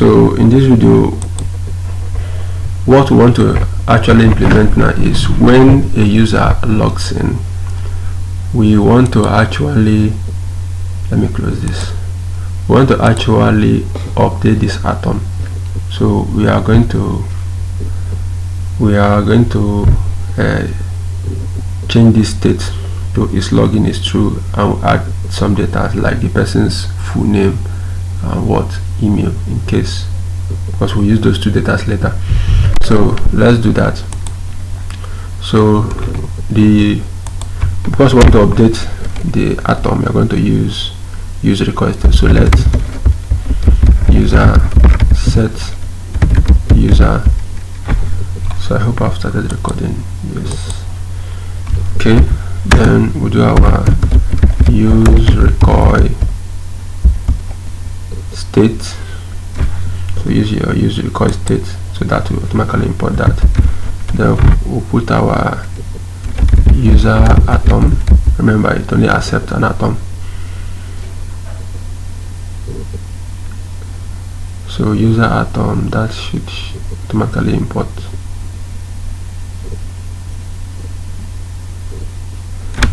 So in this video, what we want to actually implement now is when a user logs in, we want to actually, let me close this, we want to actually update this atom. So we are going to change this state to its login is true, and we'll add some data like the person's full name and what email, in case, because we'll use those two data later. So let's do that. So because we want to update the atom, we are going to use user request. So let user set user. So I hope I've started recording. Yes. Okay, then we'll do our use require state. So use your use require state, so that will automatically import that. Then we'll put our user atom. Remember, it only accepts an atom. So user atom, that should automatically import.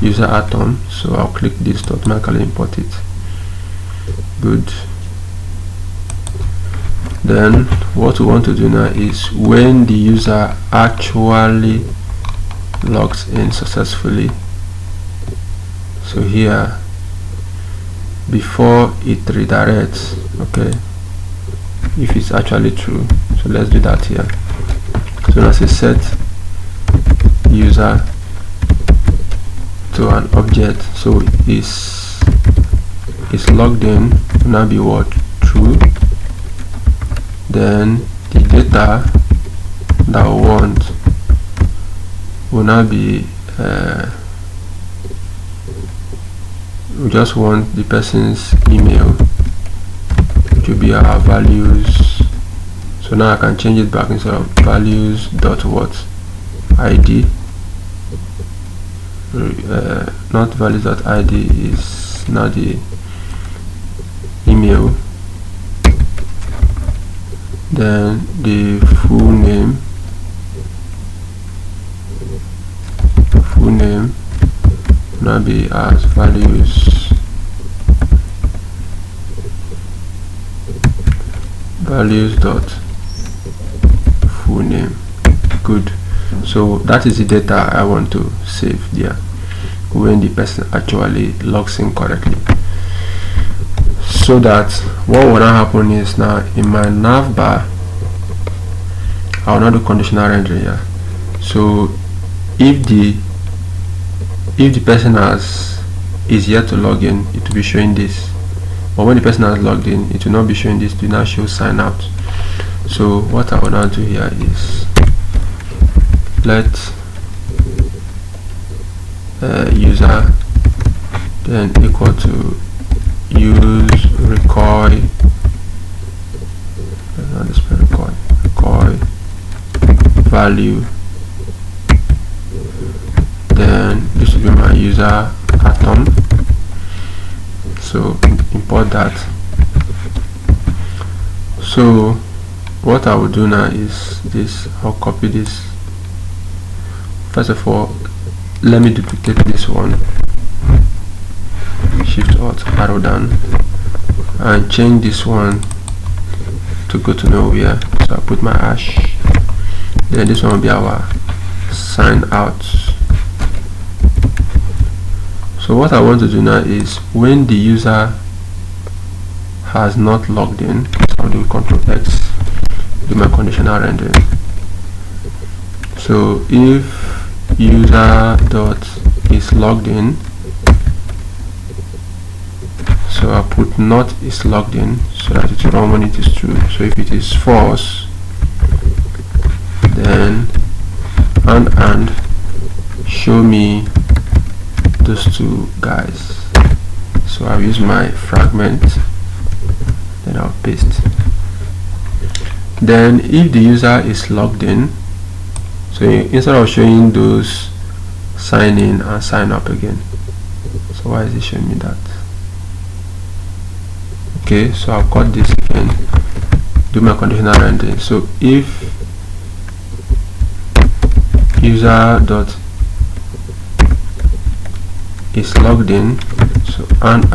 User atom, so I'll click this to automatically import it. Good. Then what we want to do now is when the user actually logs in successfully, so here before it redirects, okay, if it's actually true, so let's do that here. So now say set user to an object, so is logged in, will now be what? True. Then the data that we want will now be we just want the person's email, which will be our values. So now I can change it back instead of values dot what id, not values dot id is now the email. Then the full name will now be as values dot full name. Good. So that is the data I want to save there when the person actually logs in correctly. So that what will now happen is, now in my nav bar I will not do conditional rendering here. So if the person is yet to log in, it will be showing this, but when the person has logged in, it will not be showing this. Do not show sign out. So what I will now do here is let user then equal to use require value, then this will be my user atom. So import that. So what I will do now is this, I'll copy this. First of all, let me duplicate this one, shift alt arrow down, and change this one to go to nowhere. So I put my hash, then this one will be our sign out. So what I want to do now is when the user has not logged in, so I'll do Ctrl X, do my conditional rendering. So if user dot is logged in, so I put not is logged in, so that it's wrong when it is true. So if it is false, then and show me those two guys. So I'll use my fragment, then I'll paste. Then if the user is logged in, so instead of showing those sign in and sign up again, so why is it showing me that? Okay, so I'll cut this again, do my conditional rendering. So if user dot is logged in, so and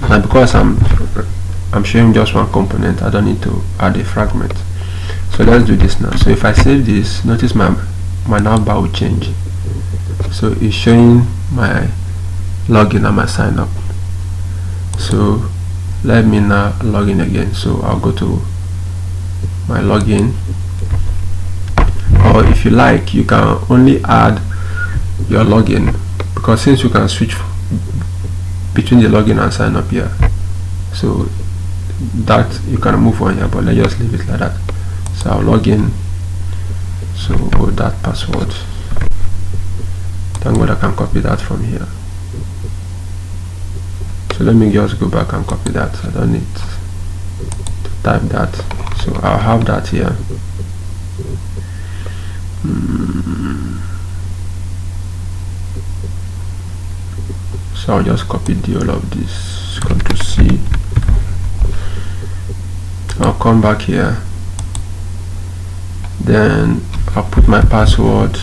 now because I'm showing just one component, I don't need to add a fragment. So let's do this now. So if I save this, notice my navbar will change. So it's showing my login and my sign up. So let me now log in again. So I'll go to my login, or if you like, you can only add your login, because since you can switch between the login and sign up here, so that you can move on here, but let's just leave it like that. So I'll log in, so with that password. Thank God I can copy that from here. So let me just go back and copy that. I don't need to type that, so I'll have that here. So I'll just copy the whole of this, Ctrl C. I'll come back here, then I'll put my password,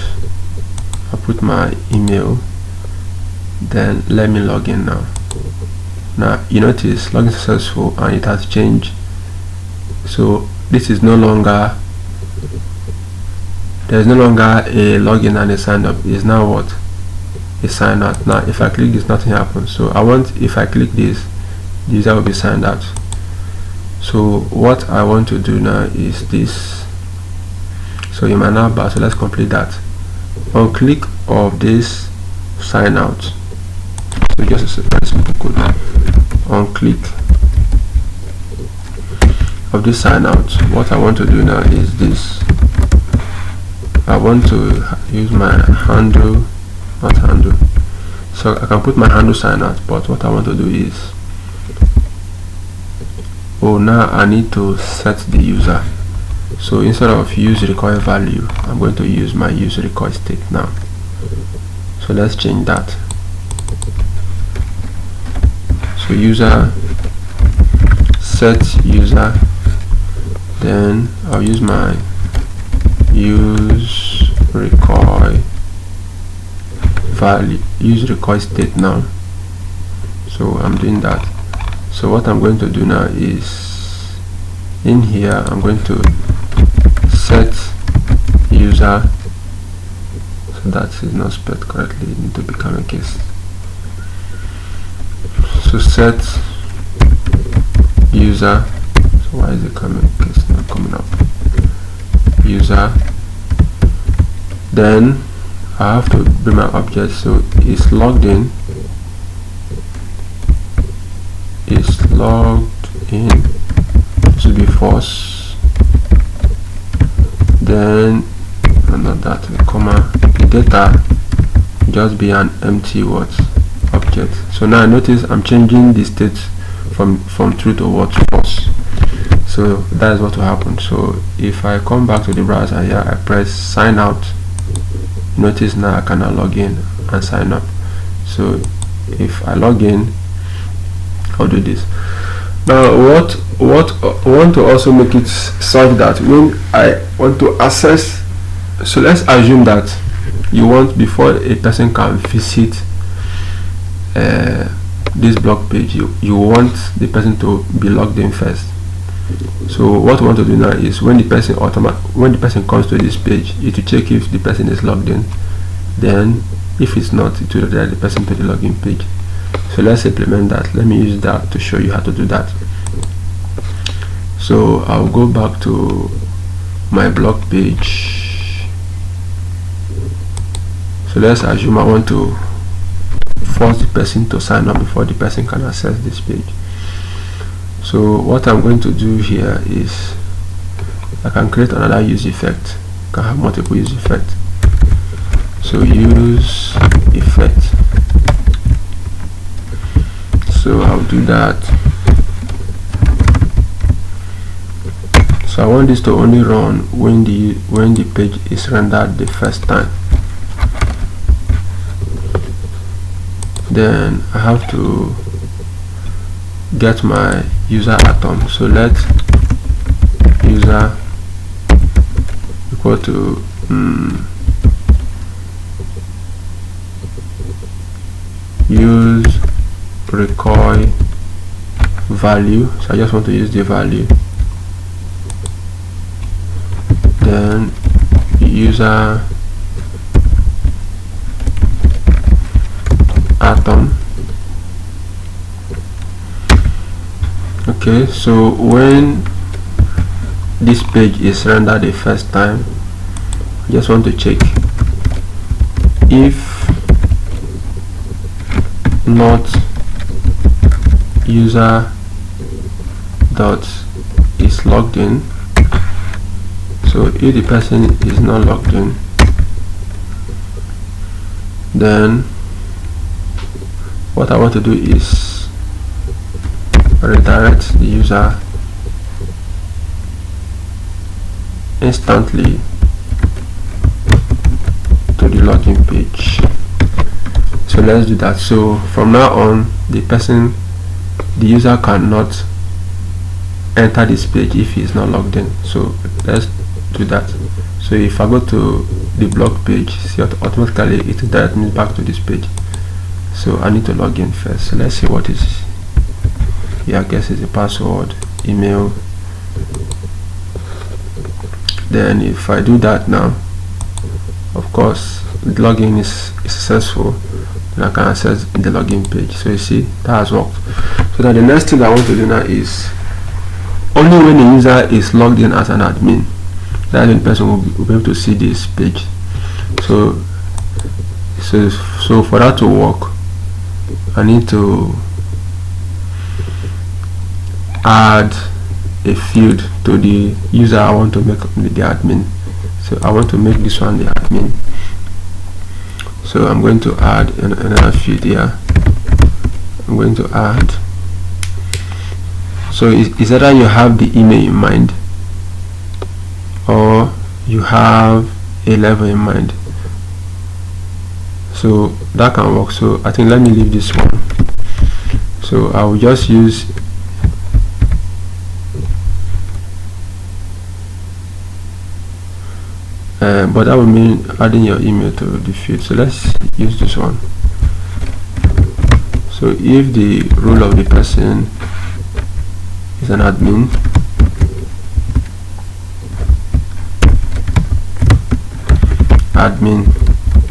I'll put my email, then let me log in now. Now you notice login successful and it has changed. So this is no longer, there is no longer a login and a sign up. It's now what? A sign out. Now if I click this, nothing happens. So I want, if I click this, the user will be signed out. So what I want to do now is this. So in my navbar, so let's complete that. On click of this sign out, so just a very simple code now. On click of this sign out, what I want to do now is this. I want to use my handle, not handle, so I can put my handle sign out, but what I want to do is, now I need to set the user. So instead of use require value, I'm going to use my use require state now. So let's change that. So user, set user, then I'll use my use require value, use require state now. So I'm doing that. So what I'm going to do now is, in here I'm going to set user, so that is not spelled correctly, it needs to become a case. So set user, so why is it coming case not coming up? User, then I have to bring my object, so it's logged in, is logged in, to be false, then not that, comma, the data just be an empty what object. So now notice I'm changing the state from true to what, false. So that is what will happen. So if I come back to the browser here, I press sign out, notice now I cannot log in and sign up. So if I log in, I'll do this. Now what I want to also make it such that when I want to access, so let's assume that you want, before a person can visit this blog page, you want the person to be logged in first. So what we want to do now is, when the person comes to this page, it will check if the person is logged in, then if it's not, it will redirect the person to the login page. So let's implement that. Let me use that to show you how to do that. So I'll go back to my blog page. So let's assume I want to force the person to sign up before the person can access this page. So what I'm going to do here is, I can create another use effect. I can have multiple use effect. So use effect. So I'll do that. So I want this to only run when the page is rendered the first time. Then I have to get my user atom. So let user equal to use record value. So I just want to use the value. Then user atom. Okay, so when this page is rendered the first time, I just want to check if not user dot is logged in. So if the person is not logged in, then what I want to do is redirect the user instantly to the login page. So let's do that. So from now on, the user cannot enter this page if he is not logged in. So let's do that. So if I go to the blog page, see, automatically it will direct me back to this page. So I need to log in first. So let's see what is here. I guess it's a password, email. Then if I do that now, of course the login is successful, and I can access the login page. So you see, that has worked. So now the next thing I want to do now is, only when the user is logged in as an admin, that the person will be able to see this page. So for that to work, I need to add a field to the user I want to make the admin. So I want to make this one the admin. So I'm going to add another field here. I'm going to add, so it's either you have the email in mind or you have a level in mind. So that can work. So I think let me leave this one. So I will just use but that would mean adding your email to the field. So let's use this one. So if the role of the person is an admin,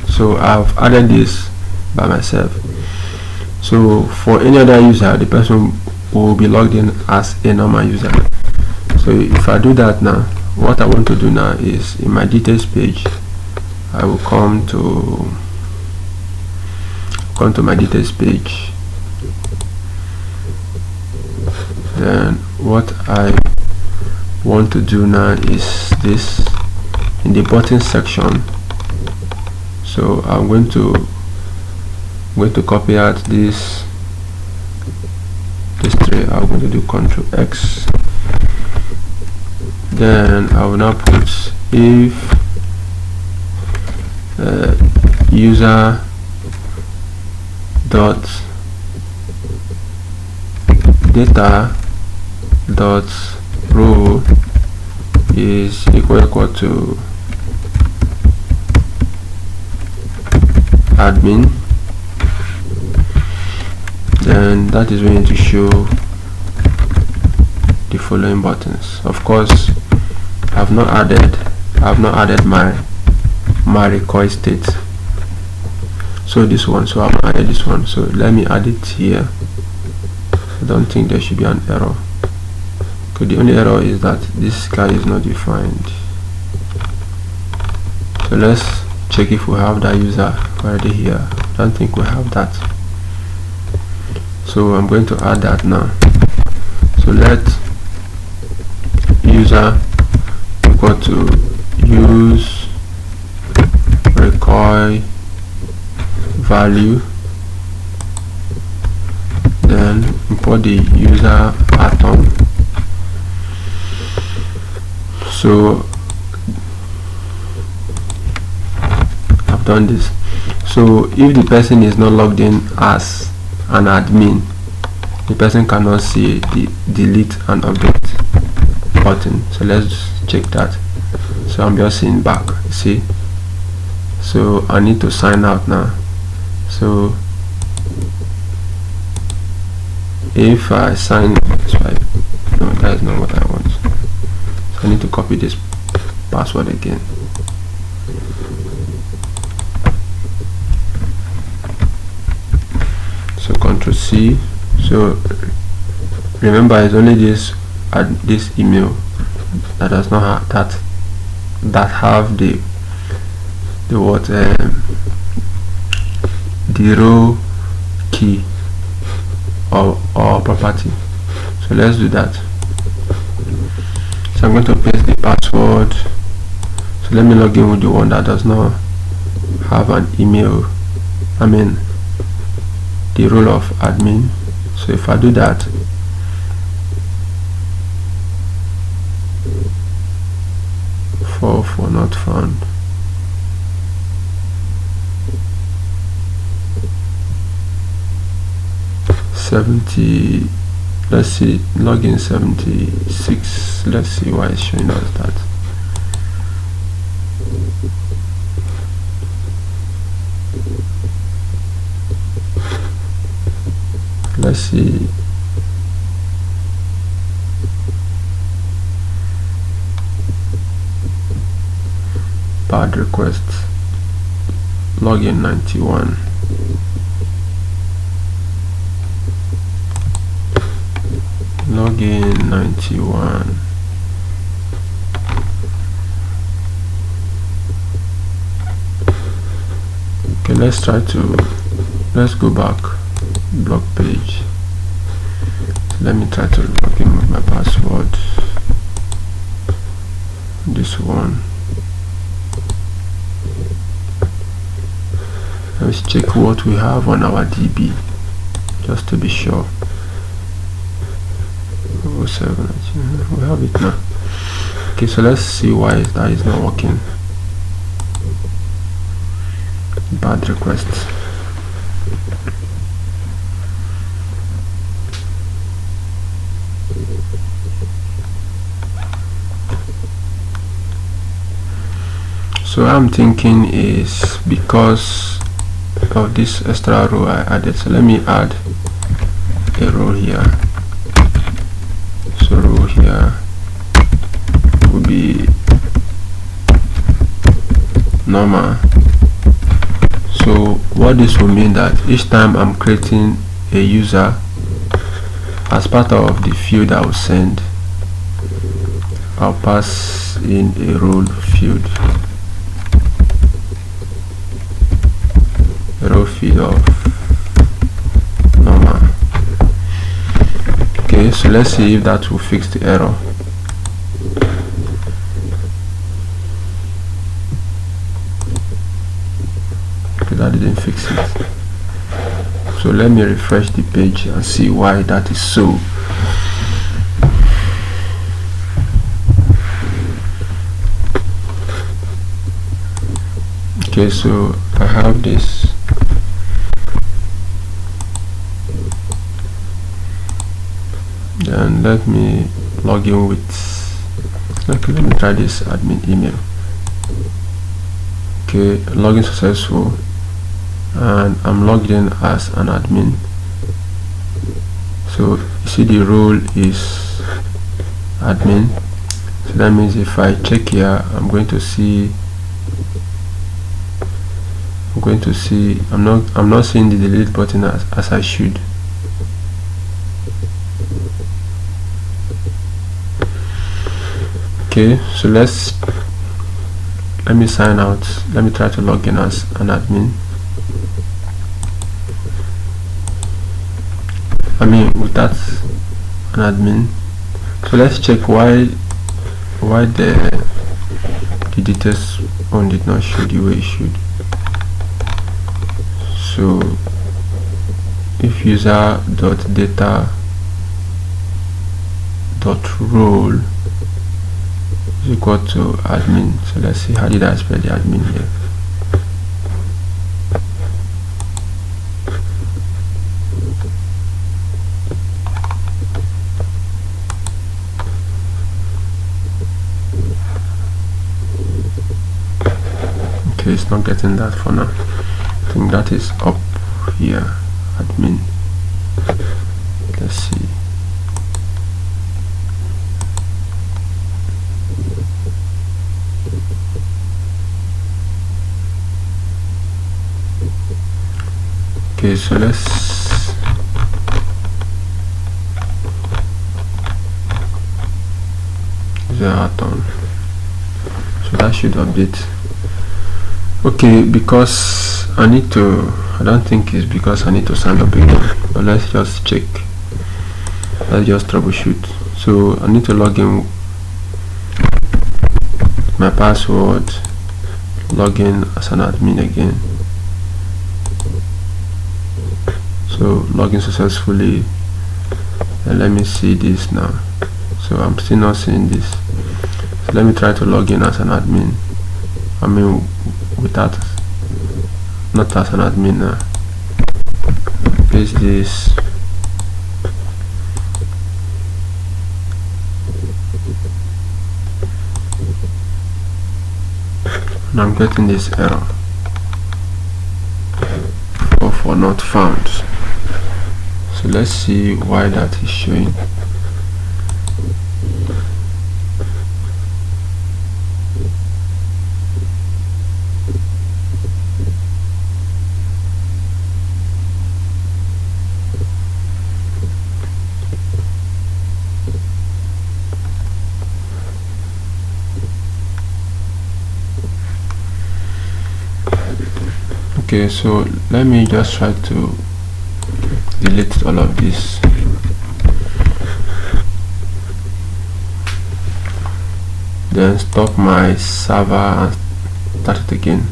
so I've added this by myself. So for any other user, the person will be logged in as a normal user. So if I do that now, what I want to do now is, in my details page, I will come to my details page. Then what I want to do now is this, in the button section. So I'm going to copy out this tray. I'm going to do Ctrl+X. Then I will now put if user dot data dot row is equal to admin, then that is going to show the following buttons. Of course, I have not added my record state. So this one, so I've added this one. So let me add it here. I don't think there should be an error. Okay, the only error is that this guy is not defined. So let's check if we have that user already here. I don't think we have that. So I'm going to add that now. So let user equal to use record value, then import the user atom. So I've done this. So if the person is not logged in as an admin, the person cannot see the delete and update button, so let's check that. So I'm just seeing back, see. So I need to sign out now. So if I sign, no, that's not what I want. So I need to copy this password again. So Ctrl C. So remember, it's only this email that does not have that have the row key or property. So let's do that. So I'm going to paste the password. So let me log in with the one that does not have an email, the role of admin. So if I do that, for not found. Let's see, login 76. Let's see why it's showing us that. Let's see. Bad request. Login 91. Login 91. Okay, let's go back. Blog page. So let me try to log in with my password. This one. Let's check what we have on our DB, just to be sure. 07, we have it now. Okay, so let's see why that is not working. Bad requests. So I'm thinking is because of this extra row I added. So let me add a row here. So row here will be normal. So what this will mean that each time I'm creating a user, as part of the field I will send, I'll pass in a role field. Row field of normal. Okay, so let's see if that will fix the error. Okay, that didn't fix it. So let me refresh the page and see why that is so. Okay, so I have this. Then let me log in with, okay, let me try this admin email. Okay, login successful, and I'm logged in as an admin. So you see the role is admin. So that means if I check here, I'm going to see I'm not seeing the delete button as I should. Okay, so let me sign out. Let me try to log in as an admin. With that, an admin. So let's check why the details on did not show the way it should. So if user.data.role is equal to admin, so let's see, how did I spell the admin here? Okay, it's not getting that for now. I think that is up here, admin. Let's see. Okay, so let's that on. So that should update. Okay, because I don't think it's because I need to sign up again, but let's just check. Let's just troubleshoot. So I need to log in my password, log in as an admin again. So login successfully, and let me see this now. So I'm still not seeing this. So let me try to log in as an admin. I mean without, not as an admin now. Paste this. And I'm getting this error for not found. So let's see why that is showing. Okay, so let me just try to delete all of this. Then stop my server and start it again.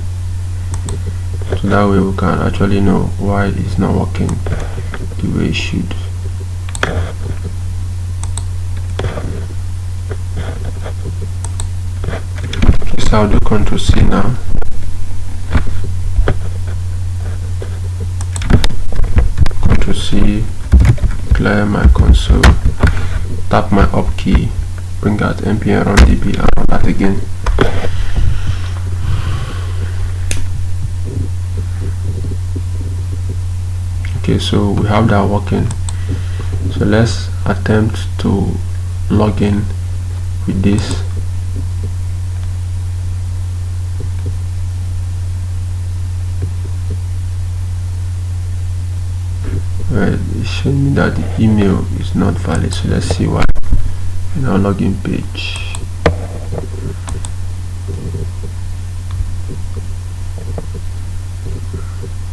So that way we can actually know why it's not working the way it should. Okay, so I'll do Ctrl+C now. Ctrl+C, clear my console, tap my up key, bring out npm run db and run that again. Okay, so we have that working. So let's attempt to log in with this. Well, it's showing me that the email is not valid, so let's see why. In our login page,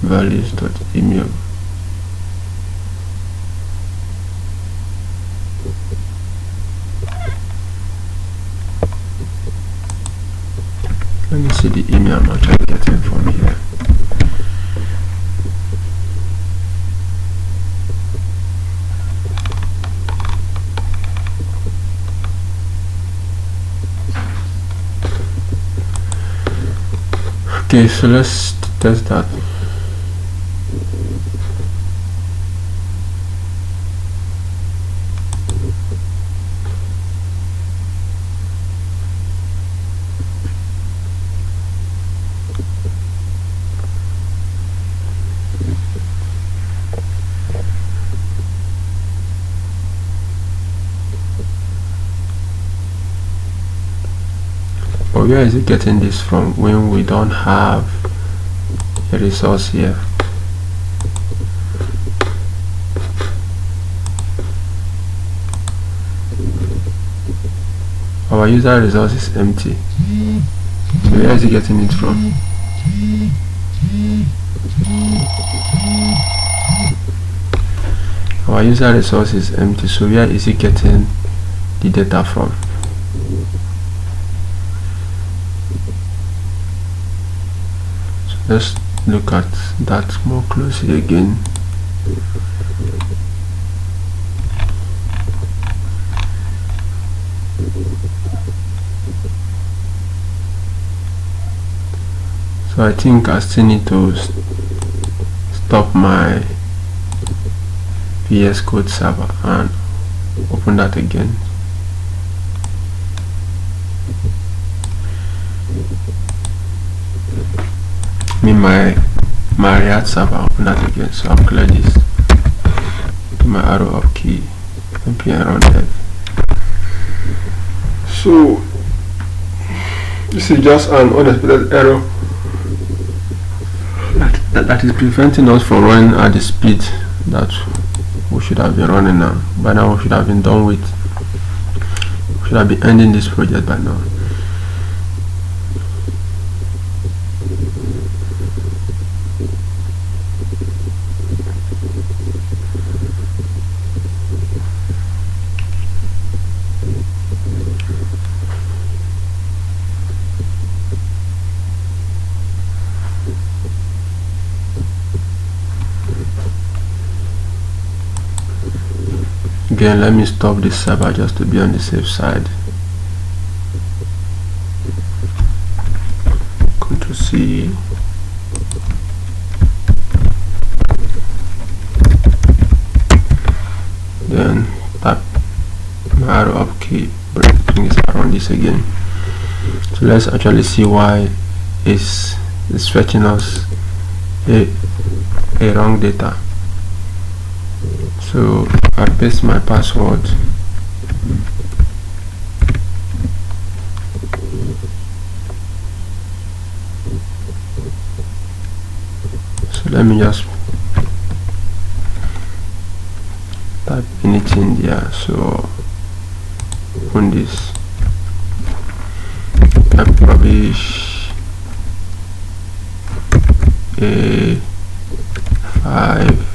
values.email. Let me see the email I'm actually getting from here. Okay, so let's test that. But where is it getting this from when we don't have a resource here? Our user resource is empty. So where is it getting it from? Our user resource is empty, so where is it getting the data from? Let's look at that more closely again. So I think I still need to stop my VS Code server and open that again. me my React server. Open that again. So I'll clear this. Do my arrow up key. npm run dev. So this is just an unexpected error that is preventing us from running at the speed that we should have been running now. By now we should have been done with. We should have been ending this project by now. Again, let me stop this server just to be on the safe side. Ctrl C. Then tap my arrow up key, bring this around this again. So let's actually see why it's fetching us a wrong data. So I paste my password. So let me just type anything there. So on this, I publish a $5.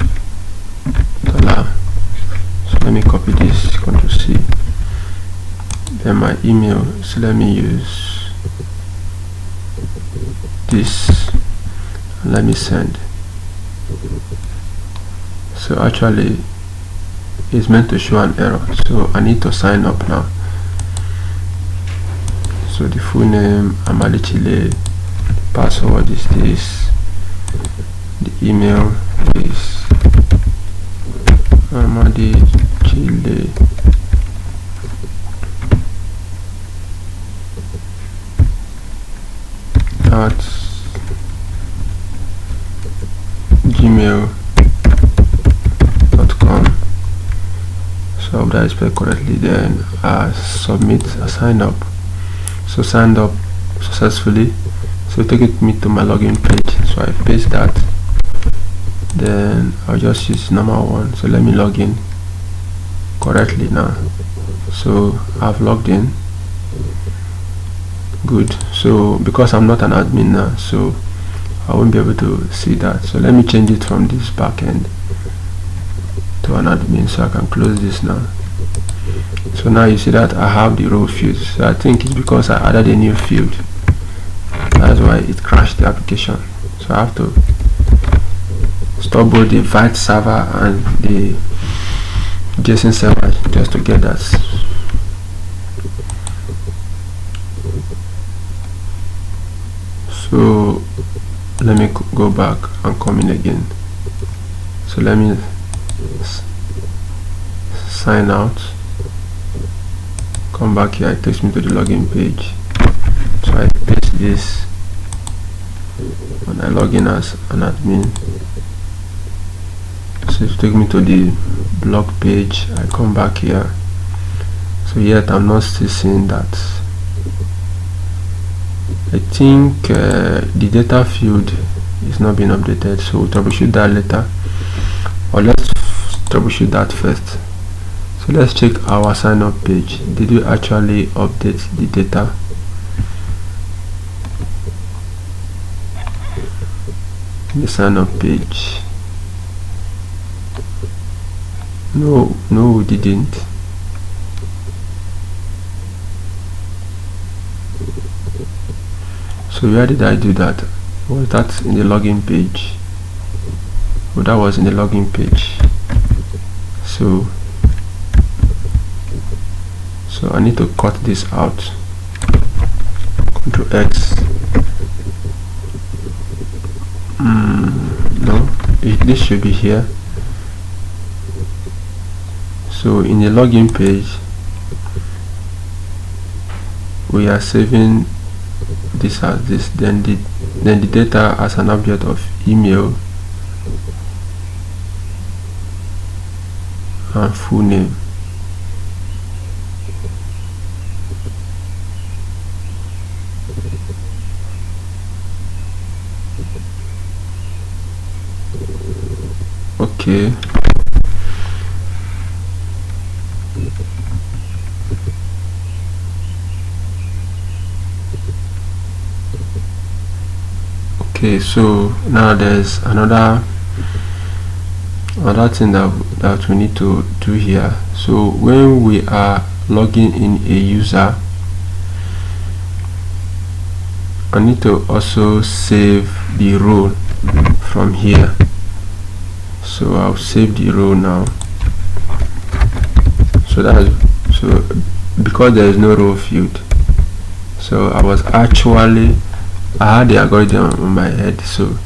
So let me copy this, Ctrl C. Then my email, so let me use this and let me send. So actually it's meant to show an error, so I need to sign up now. So the full name, Amadi Chile, password is this, the email is Amadi Chile at gmail.com. So that is spelled correctly. Then I submit a sign up. So signed up successfully. So take me to my login page. So I paste that. Then I'll just use normal one. So let me log in correctly now. So I've logged in. Good. So because I'm not an admin now, so I won't be able to see that. So let me change it from this backend to an admin, so I can close this now. So now you see that I have the row field. So I think it's because I added a new field. That's why it crashed the application. So I have to stop both the Vite server and the JSON server just to get that. So let me go back and come in again. So let me sign out, come back here. It takes me to the login page. So I paste this when I log in as an admin. So it takes me to the blog page. I come back here. So yet I'm not still seeing that. I think the data field is not being updated, so we'll troubleshoot that later, or let's troubleshoot that first. So let's check our sign up page. Did we actually update the data? The sign up page. No, we didn't. So where did I do that? Was that in the login page? Oh, that was in the login page. So I need to cut this out. Ctrl X. No, this should be here. So in the login page, we are saving this as this, then the then the data as an object of email and full name. Okay, so now there's another thing that we need to do here. So when we are logging in a user, I need to also save the role from here. So I'll save the role now. So because there is no role field, so I had the algorithm in my head, so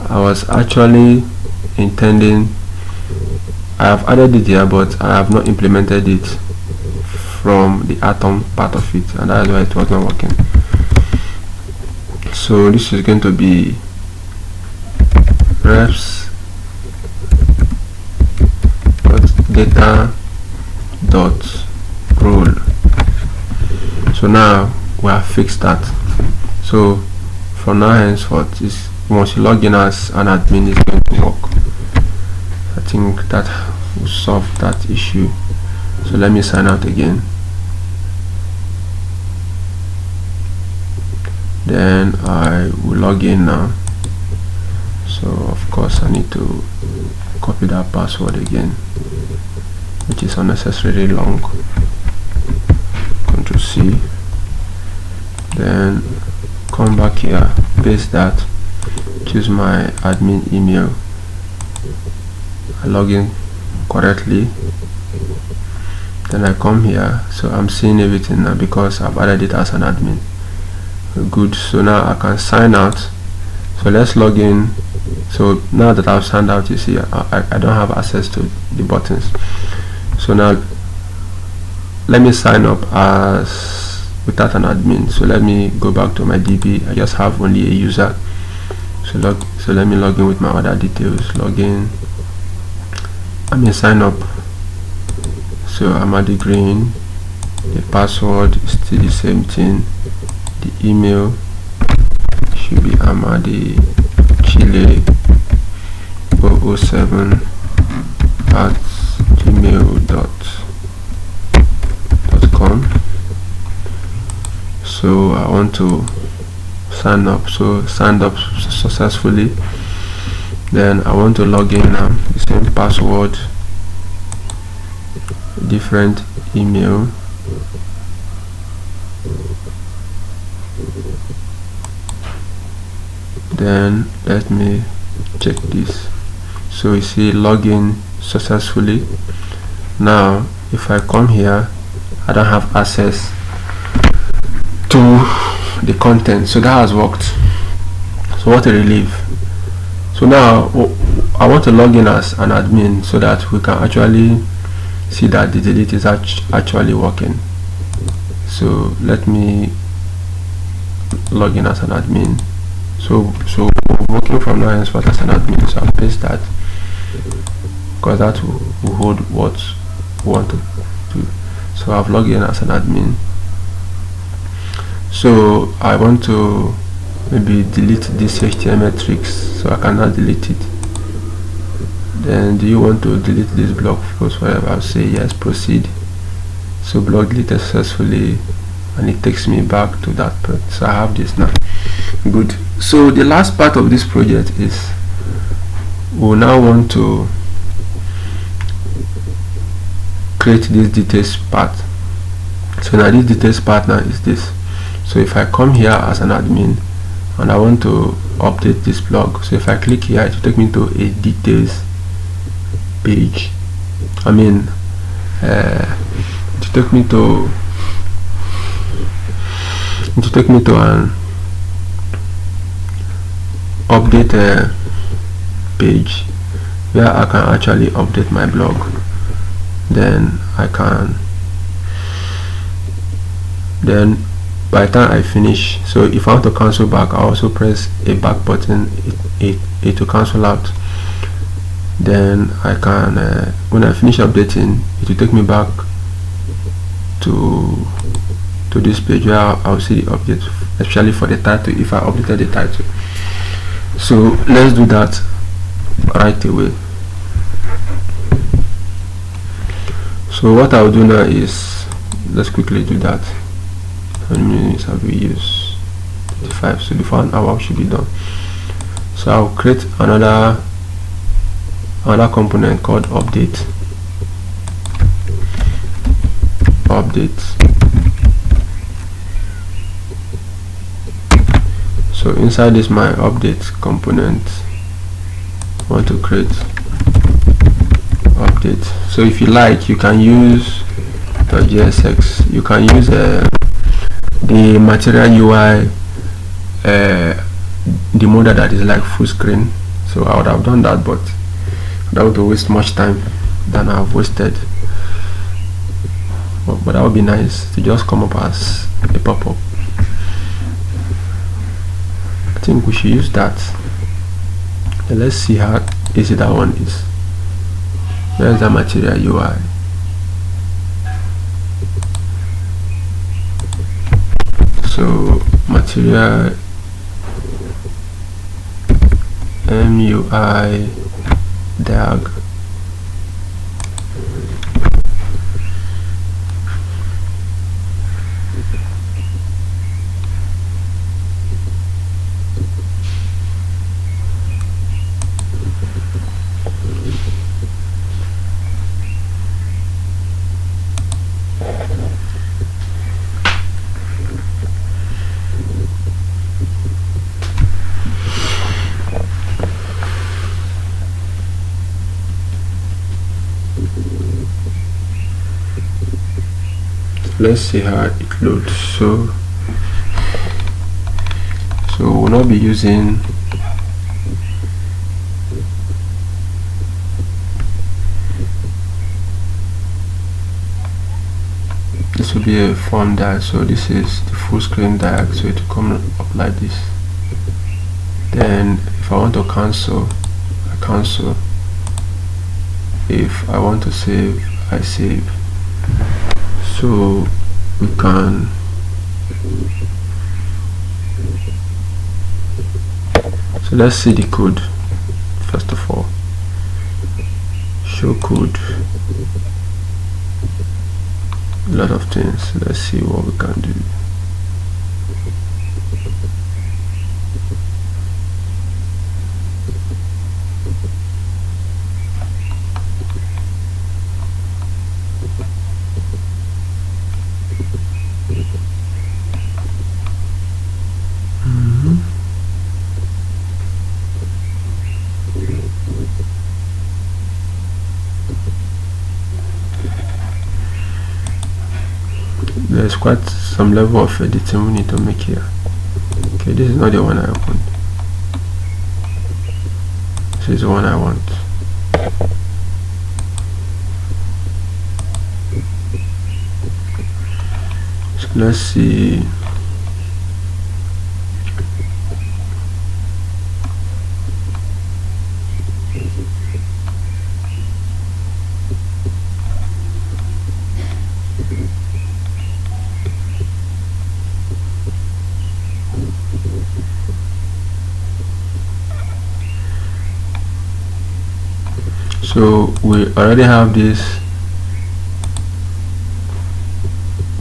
I was actually intending, I have added it here, but I have not implemented it from the atom part of it, and that is why it was not working. So this is going to be reps data dot role. So now we have fixed that. So from now henceforth, once you log in as an admin, it's going to work. I think that will solve that issue. So let me sign out again. Then I will log in now. So of course I need to copy that password again, which is unnecessarily long. Ctrl C, then come back here, paste that, choose my admin email, I log in correctly, then I come here. So I'm seeing everything now because I've added it as an admin. Good. So now I can sign out. So let's log in. So now that I've signed out, you see I don't have access to the buttons. So now let me sign up as without an admin. So let me go back to my DB. I just have only a user. So let me log in with my other details. Login. I mean sign up. So Amadi Green. The password is still the same thing. The email should be Amadi Chile 007 at gmail.com. So I want to sign up. So signed up successfully. Then I want to log in now. The same password, different email. Then let me check this. So you see login successfully. Now if I come here, I don't have access to the content. So that has worked. So what a relief. So now I want to log in as an admin so that we can actually see that the delete is actually working. So let me log in as an admin. So working from now henceforth as an admin. So I'll paste that because that will hold what we want to do. So I've logged in as an admin. So I want to maybe delete this HTML tricks, so I cannot delete it. Then do you want to delete this blog post, whatever? I'll say yes, proceed. So blog deleted successfully, and it takes me back to that part. So I have this now. Good. So the last part of this project is we'll now want to create this details part. So now this details part now is this. So if I come here as an admin and I want to update this blog, so if I click here, it will take me to a details page. I mean it will take me to an update page where I can actually update my blog. Then I can by the time I finish, so if I want to cancel back, I also press a back button, it will cancel out. Then I can when I finish updating, it will take me back to this page where I'll see the update, especially for the title if I updated the title. So let's do that right away. So what I'll do now is, let's quickly do that. How many minutes have we used? 35. So before an hour should be done. So I'll create another component called update. So inside this my update component, I want to create update. So if you like, you can use .jsx, you can use the material UI the model that is like full screen. So I would have done that, but that would waste much time than I've wasted. But that would be nice to just come up as a pop-up. I think we should use that. And let's see how easy that one is. There's the material UI. So material MUI diag. Let's see how it loads. So we'll not be using this will be a form diag. So this is the full screen diag, so it will come up like this. Then if I want to cancel, I cancel. If I want to save, I save. So we can let's see the code first of all. Show code, a lot of things. Let's see what we can do. There's quite some level of editing we need to make here. Okay, this is not the one I want. This is the one I want. So let's see. So we already have this.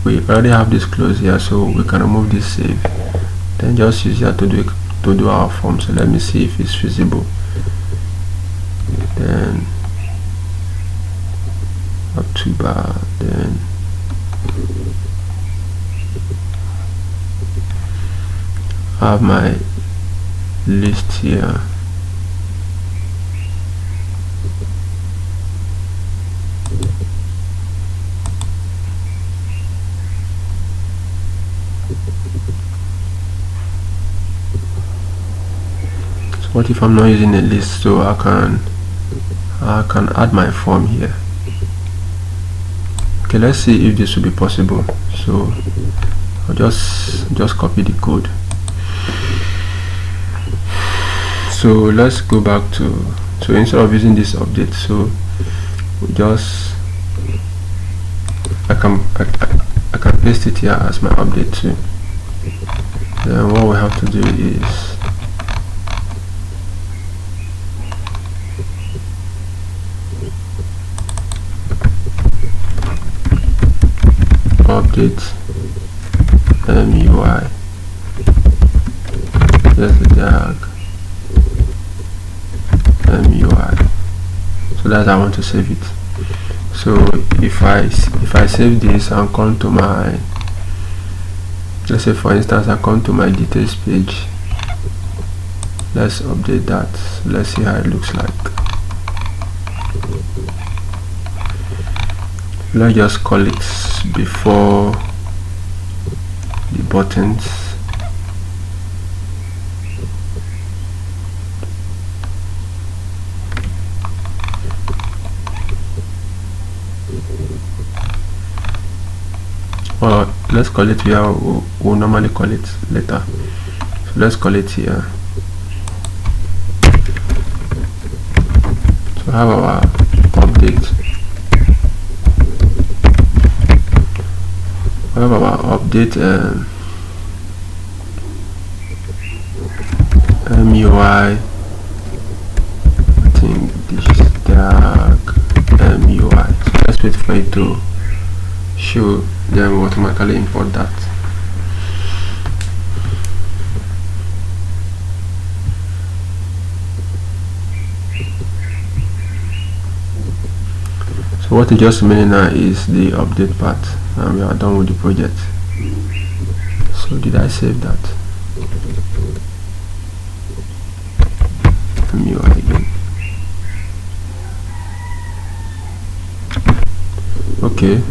We already have this closed here, so we can remove this save. Then just use here to do our form. So let me see if it's feasible. Then up to bar. Then I have my list here. What if I'm not using a list? So I can add my form here. Okay, let's see if this will be possible. So I'll just copy the code. So let's go back to, so instead of using this update, so we just, I can paste it here as my update too. Then what we have to do is update MUI. There's the tag MUI. So that I want to save it. So if I save this and come to my, let's say for instance I come to my details page, let's update that. Let's see how it looks like. Let's just call it before the buttons. Or let's call it where we'll normally call it later. So let's call it here. So have our update. We have our update MUI. I think this is tag MUI. So let's wait for it to show, then we automatically import that. So what is just remaining now is the update part, and we are done with the project. So did I save that? MUI again. Okay.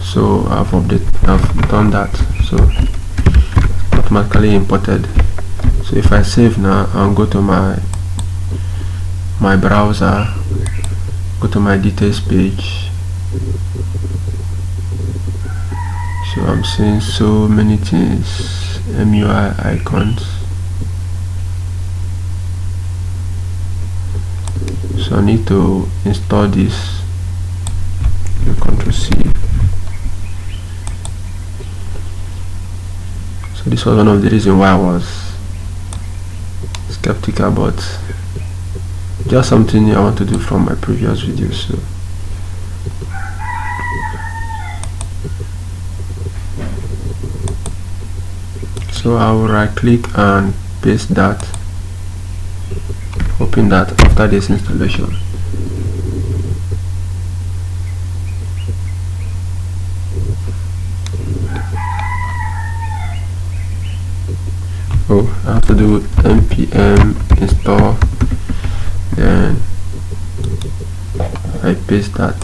So I've done that, so automatically imported. So if I save now and go to my browser, go to my details page, so I'm seeing so many things, MUI icons. So I need to install this. Ctrl C. So this was one of the reasons why I was skeptical, but just something I want to do from my previous videos. So I will right click and paste that, hoping that after this installation, I have to do npm install, then I paste that.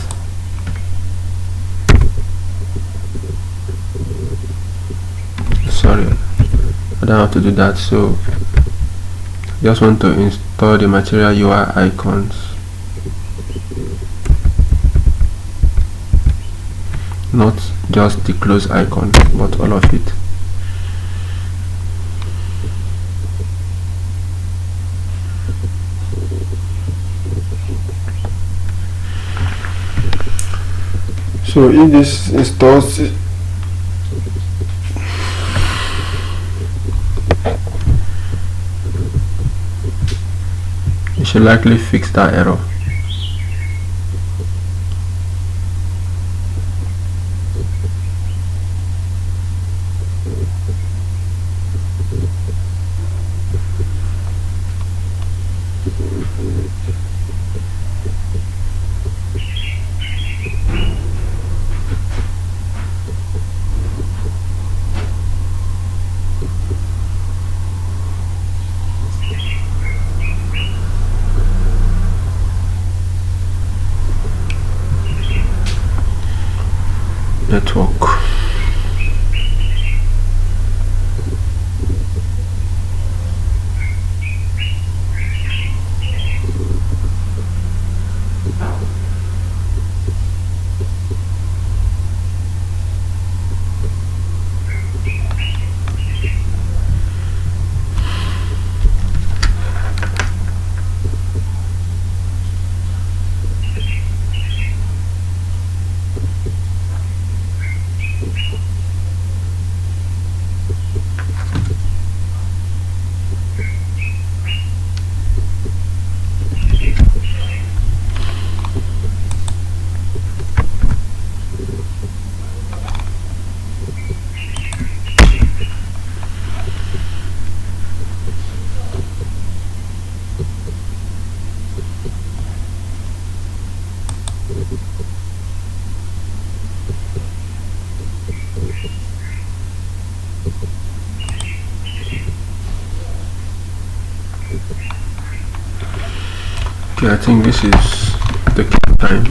Sorry, I don't have to do that. So just want to install the material UI icons, not just the close icon, but all of it. So if this installs, it should likely fix that error. Okay, I think this is the time.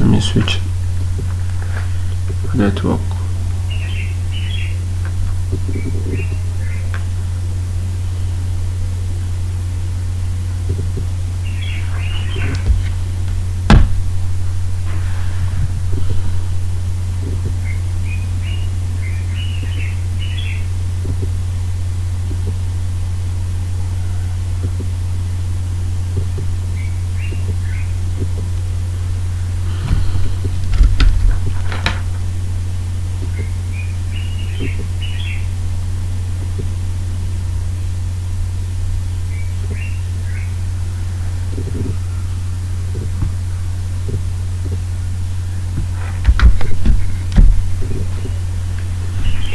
Let me switch network.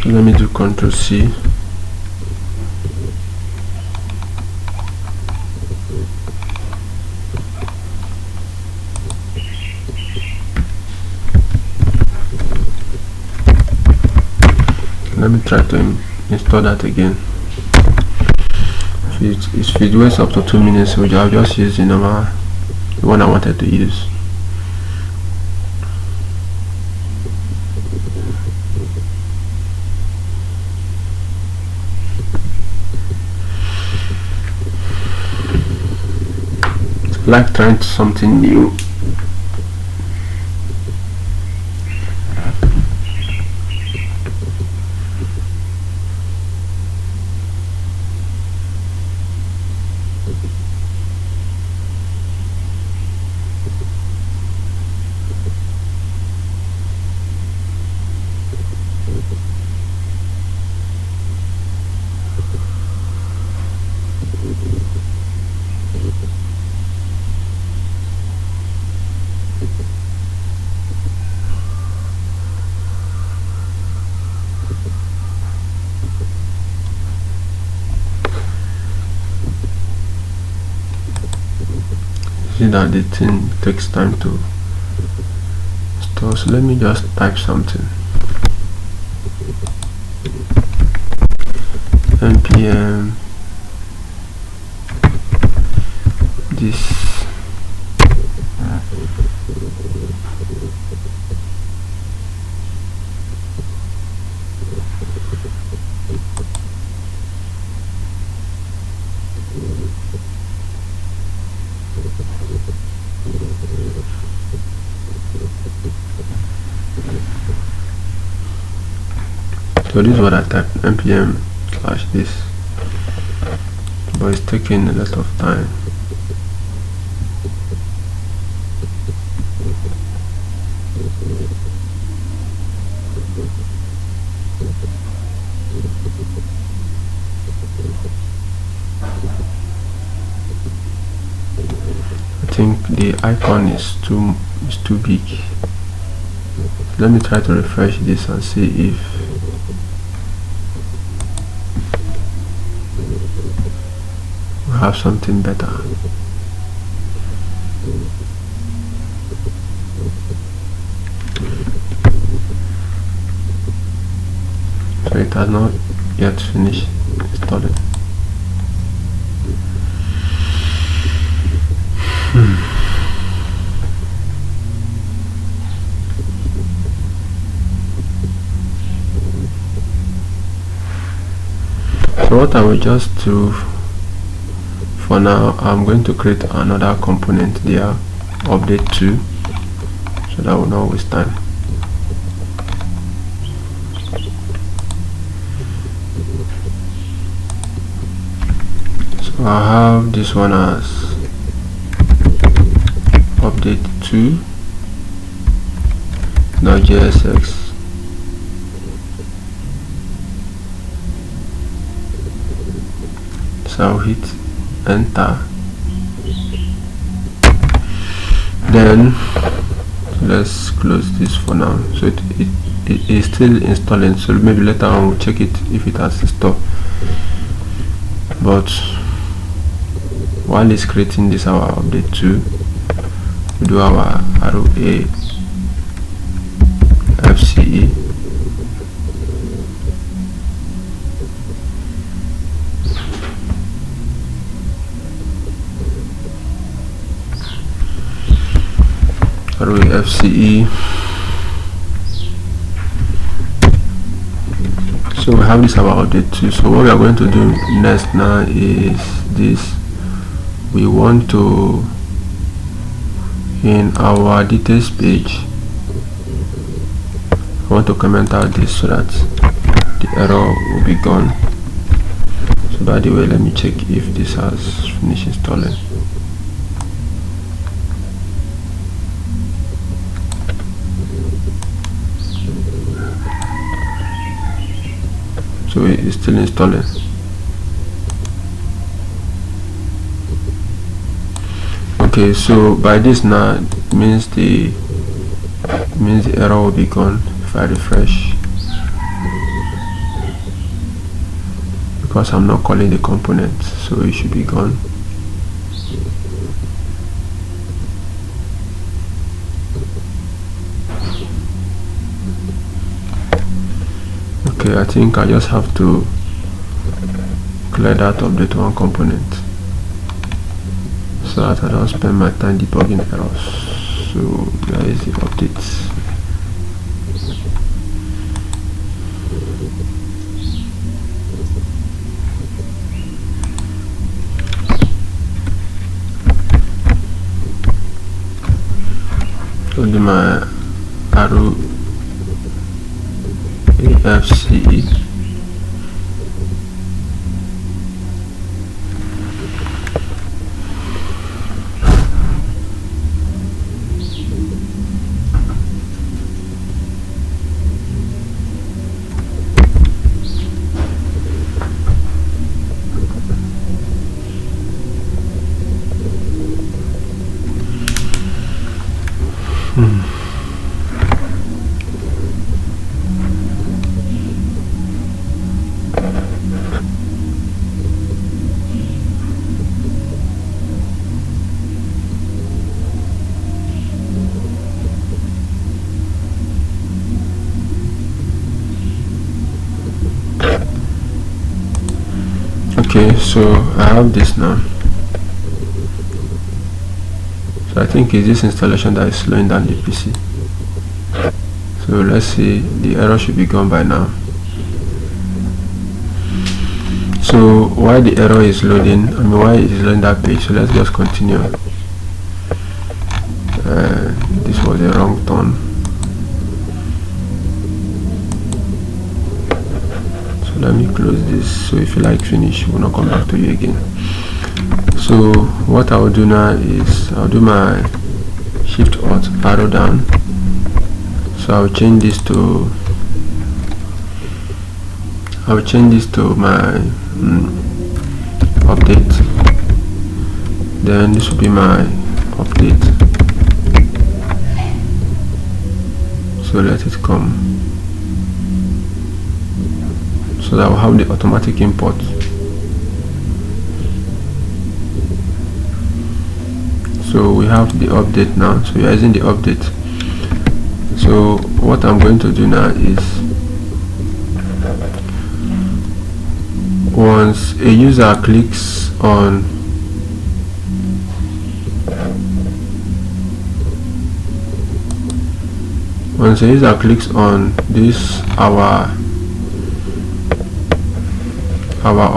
So let me do Ctrl C. Let me try to install that again. If it waits up to 2 minutes, so I'll just use the normal one I wanted to use. It's like trying something new. See that the thing takes time to store, so let me just type something. npm this So this is what I typed, npm / this, but it's taking a lot of time. I think the icon is too big. Let me try to refresh this and see if we have something better. So it has not yet finished installing. So what I will just do for now, I'm going to create another component there, update to, so that will not waste time. So I have this one as update to, now JSX. So I'll hit enter. Then let's close this for now. So it is still installing, so maybe later on we'll check it if it has installed. But while it's creating this our update to, we do our ROA FC FCE. So we have this our update too. So what we are going to do next now is this. We want to, in our details page, I want to comment out this so that the error will be gone. So by the way, let me check if this has finished installing. So it is still installing. Okay, so by this now means the error will be gone if I refresh, because I'm not calling the component, so it should be gone. Okay, I think I just have to clear that update one component so that I don't spend my time debugging errors. So there is the updates. So do my arrow FCE. Okay, so I have this now. So I think it's this installation that is slowing down the PC. So let's see, the error should be gone by now. So why the error is loading, why it is loading that page, so let's just continue. This was a wrong turn. So let me close this, so if you like finish, we'll not come back to you again. So what I will do now is I'll do my shift alt arrow down. So I'll change this to my update. Then this will be my update. So let it come. So that will have the automatic import. So we have the update now. So we are using the update. So what I'm going to do now is, once a user clicks on this our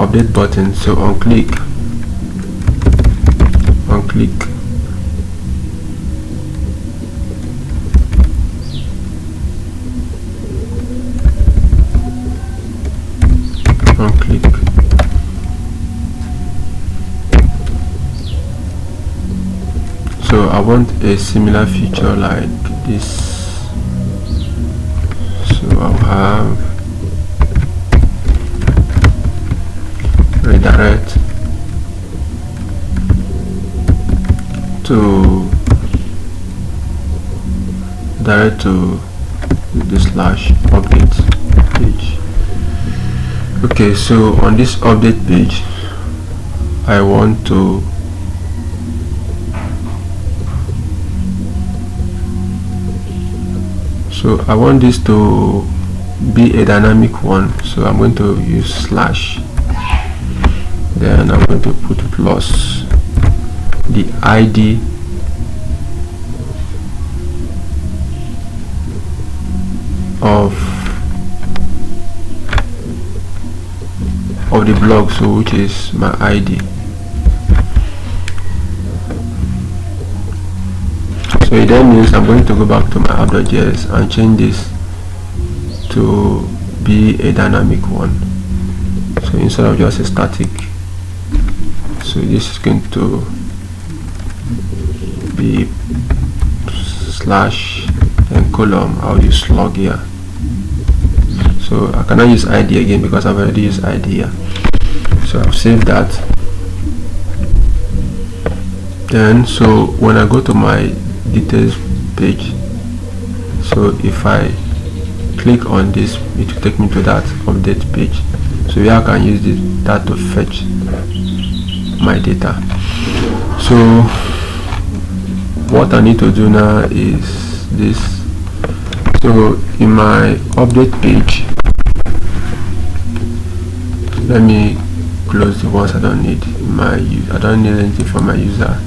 update button, so on click so I want a similar feature like this. So I'll have redirect to the slash update page. Okay, so on this update page I want to this to be a dynamic one, so I'm going to use slash, then I'm going to put plus the ID of the blog, so which is my ID. So it then means I'm going to go back to my app.js and change this to be a dynamic one. So instead of just a static, so this is going to be slash and column. I'll use slug here. So I cannot use ID again because I've already used ID here. So I've saved that. Then so when I go to my details page, so if I click on this, it will take me to that update page. So here I can use that to fetch my data. So what I need to do now is this. So in my update page, let me close the ones I don't need. I don't need anything for my user,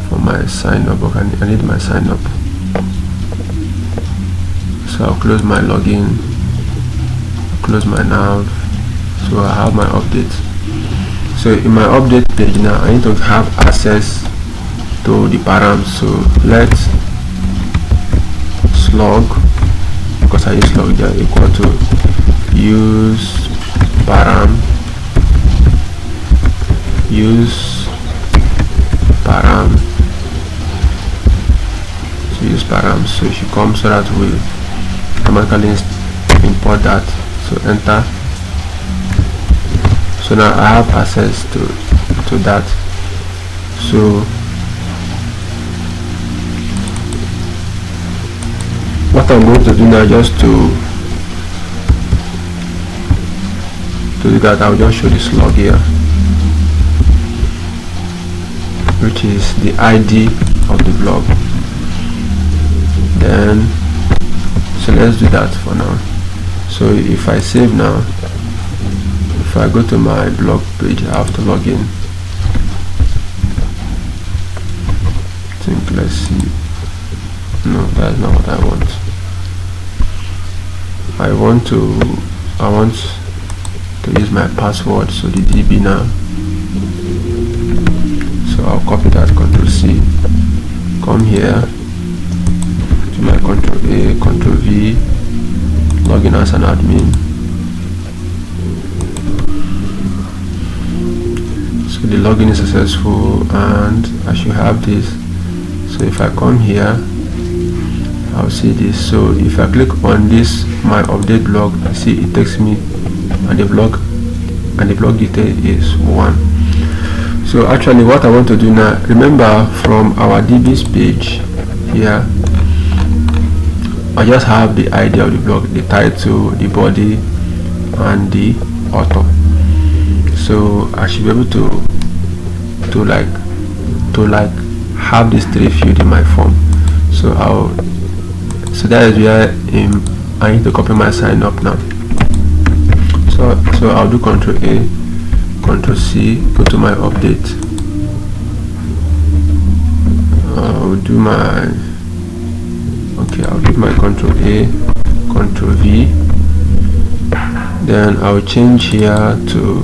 for my sign up. Okay, I need my sign up. So I'll close my login, close my nav. So I have my update. So in my update page now, I need to have access to the params. So let's slug, because I use slug there, equal to use param, so use param. So it should come so that we automatically import that. So enter. So now I have access to that. So what I'm going to do now, just to do that, I'll just show this log here, which is the ID of the blog. Then so let's do that for now. So if I save now, if I go to my blog page, I have to log in. I think, let's see. No, that's not what I want. I want to use my password, so the DB now. So I'll copy that, Ctrl C, come here to my Ctrl A, Ctrl V, login as an admin. So the login is successful and I should have this. So if I come here, I'll see this. So if I click on this, my update blog, I see it takes me, and the blog detail is 1. So actually what I want to do now, remember from our DB's page here, I just have the ID of the blog, the title, the body, and the author. So I should be able to have these 3 fields in my form. So that is where I need to copy my sign up now. So I'll do Ctrl A, Ctrl C, go to my update. I'll do my Ctrl A, Ctrl V. Then I'll change here to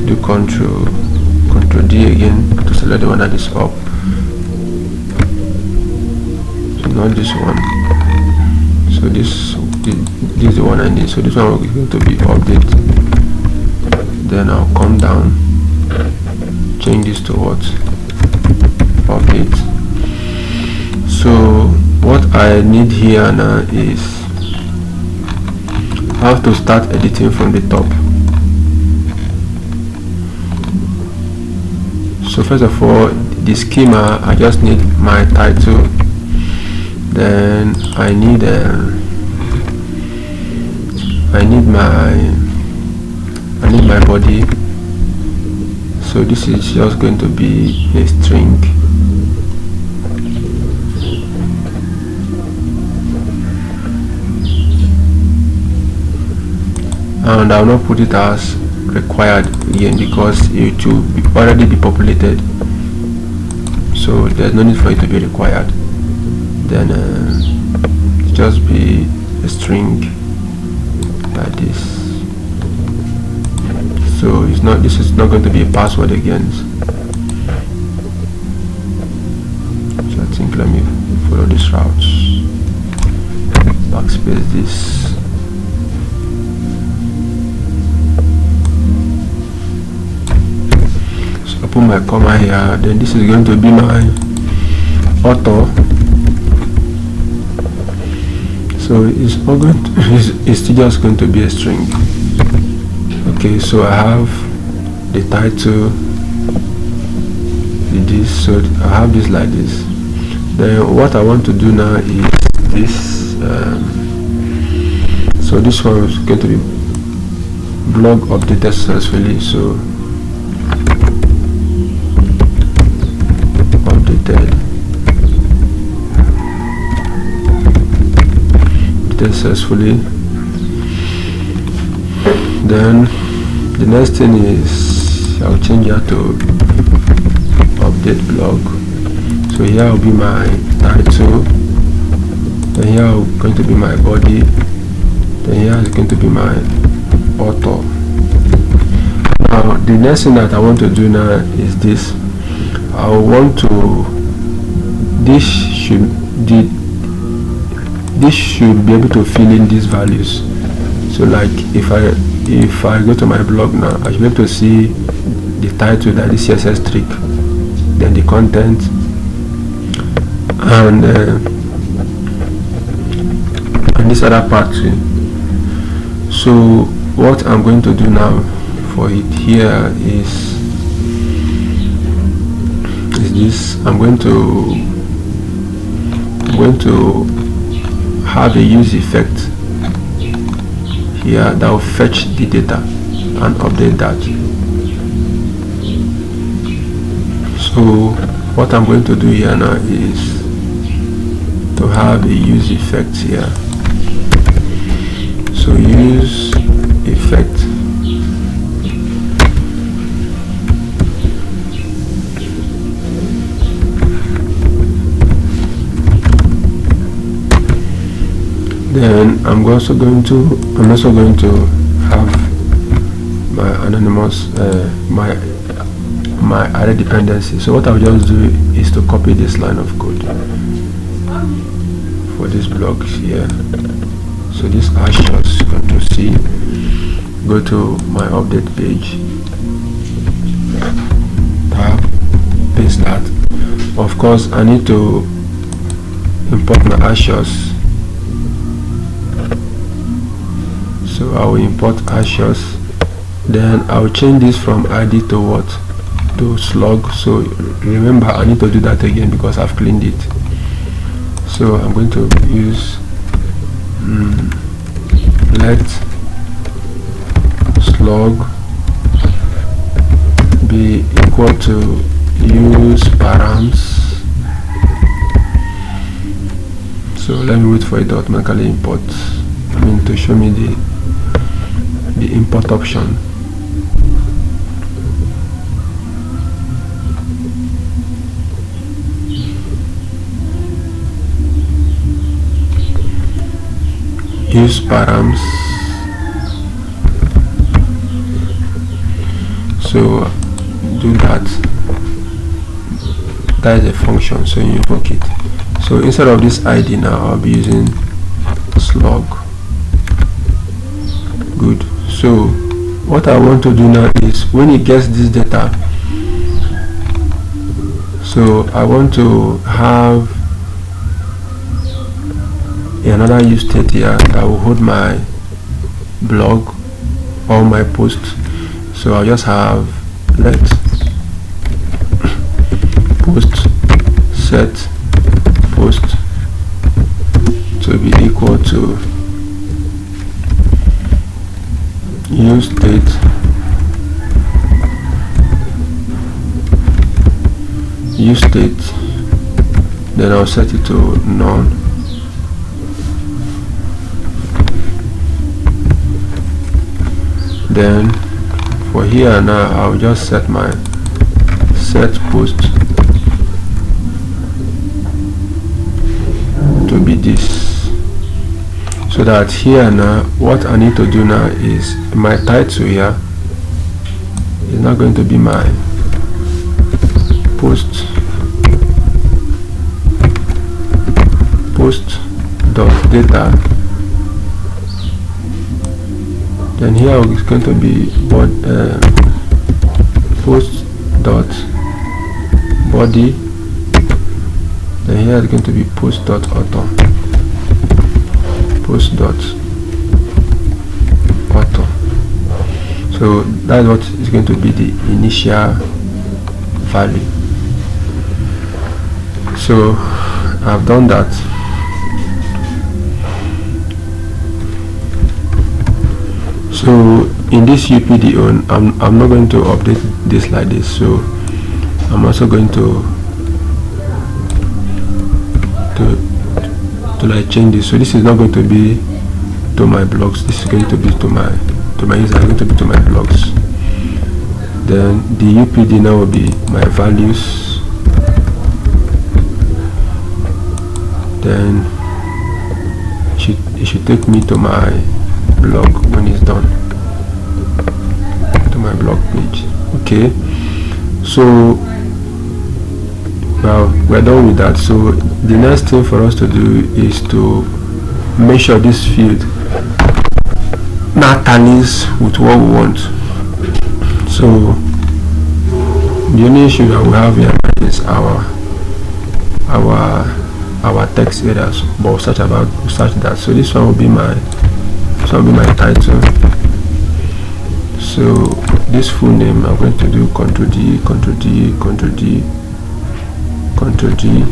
do Ctrl D again to select the one that is up. So not this one. So this is the one I need. So this one is going to be update. Then I'll come down, change this to what? Update. So what I need here now is I have to start editing from the top. So first of all, the schema, I just need my title. Then I need my body. So this is just going to be a string. And I will not put it as required again because it will already be populated. So there's no need for it to be required. Then just be a string like this. So it's not, this is not going to be a password again. So I think let me follow this route, backspace this. So I put my comma here, then this is going to be my author. So it's not going to, it's still just going to be a string. Okay, so I have the title, this, so I have this like this. Then what I want to do now is this. So this one is going to be blog updated successfully. So updated successfully. Then the next thing is I'll change that to update blog. So here will be my title, then here is going to be my body, then here is going to be my author. Now the next thing that I want to do now is this. I want to, this should be able to fill in these values. So like if I go to my blog now, I should be able to see the title, that is CSS trick, then the content, and this other part too. So what I'm going to do now for it here is this. I'm going to have a use effect here that will fetch the data and update that. So what I'm going to do here now is to have a use effect here. So use effect, then I'm also going to have my anonymous my other dependency. So what I'll just do is to copy this line of code for this block here. So this #, Control C, go to my update page, tab, paste that. Of course I need to import my #. So I will import #, then I'll change this from ID to what? To slug. So remember, I need to do that again because I've cleaned it. So I'm going to use let slug be equal to use params. So let me wait for it to automatically import, to show me the import option. Use params. So do that. That is a function, so you invoke it. So instead of this ID now, I'll be using slug. Good. So what I want to do now is when it gets this data, so I want to have another use state here that will hold my blog or my post. So I'll just have let post set post to be equal to use state then I'll set it to none. Then for here now I'll just set my set post to be this. so that here now what I need to do now is my title here is not going to be my post dot data, then here is going to be post dot body, then here is going to be post dot author, post dot author. So that's what is going to be the initial value. So I've done that. So in this UPD on, I'm not going to update this like this, so I'm also going to like change this. So this is not going to be to my blogs, this is going to be to my user, going to be to my blogs. Then the UPD now will be my values, then it should take me to my blog when it's done, to my blog page. Okay, so now we're done with that. So the next thing for us to do is to make sure this field now tallies with what we want. So the only issue that we have here is our text areas, but we'll search that. So this one will be my title. So this full name I'm going to do Ctrl D, Ctrl D, Ctrl D, Ctrl D,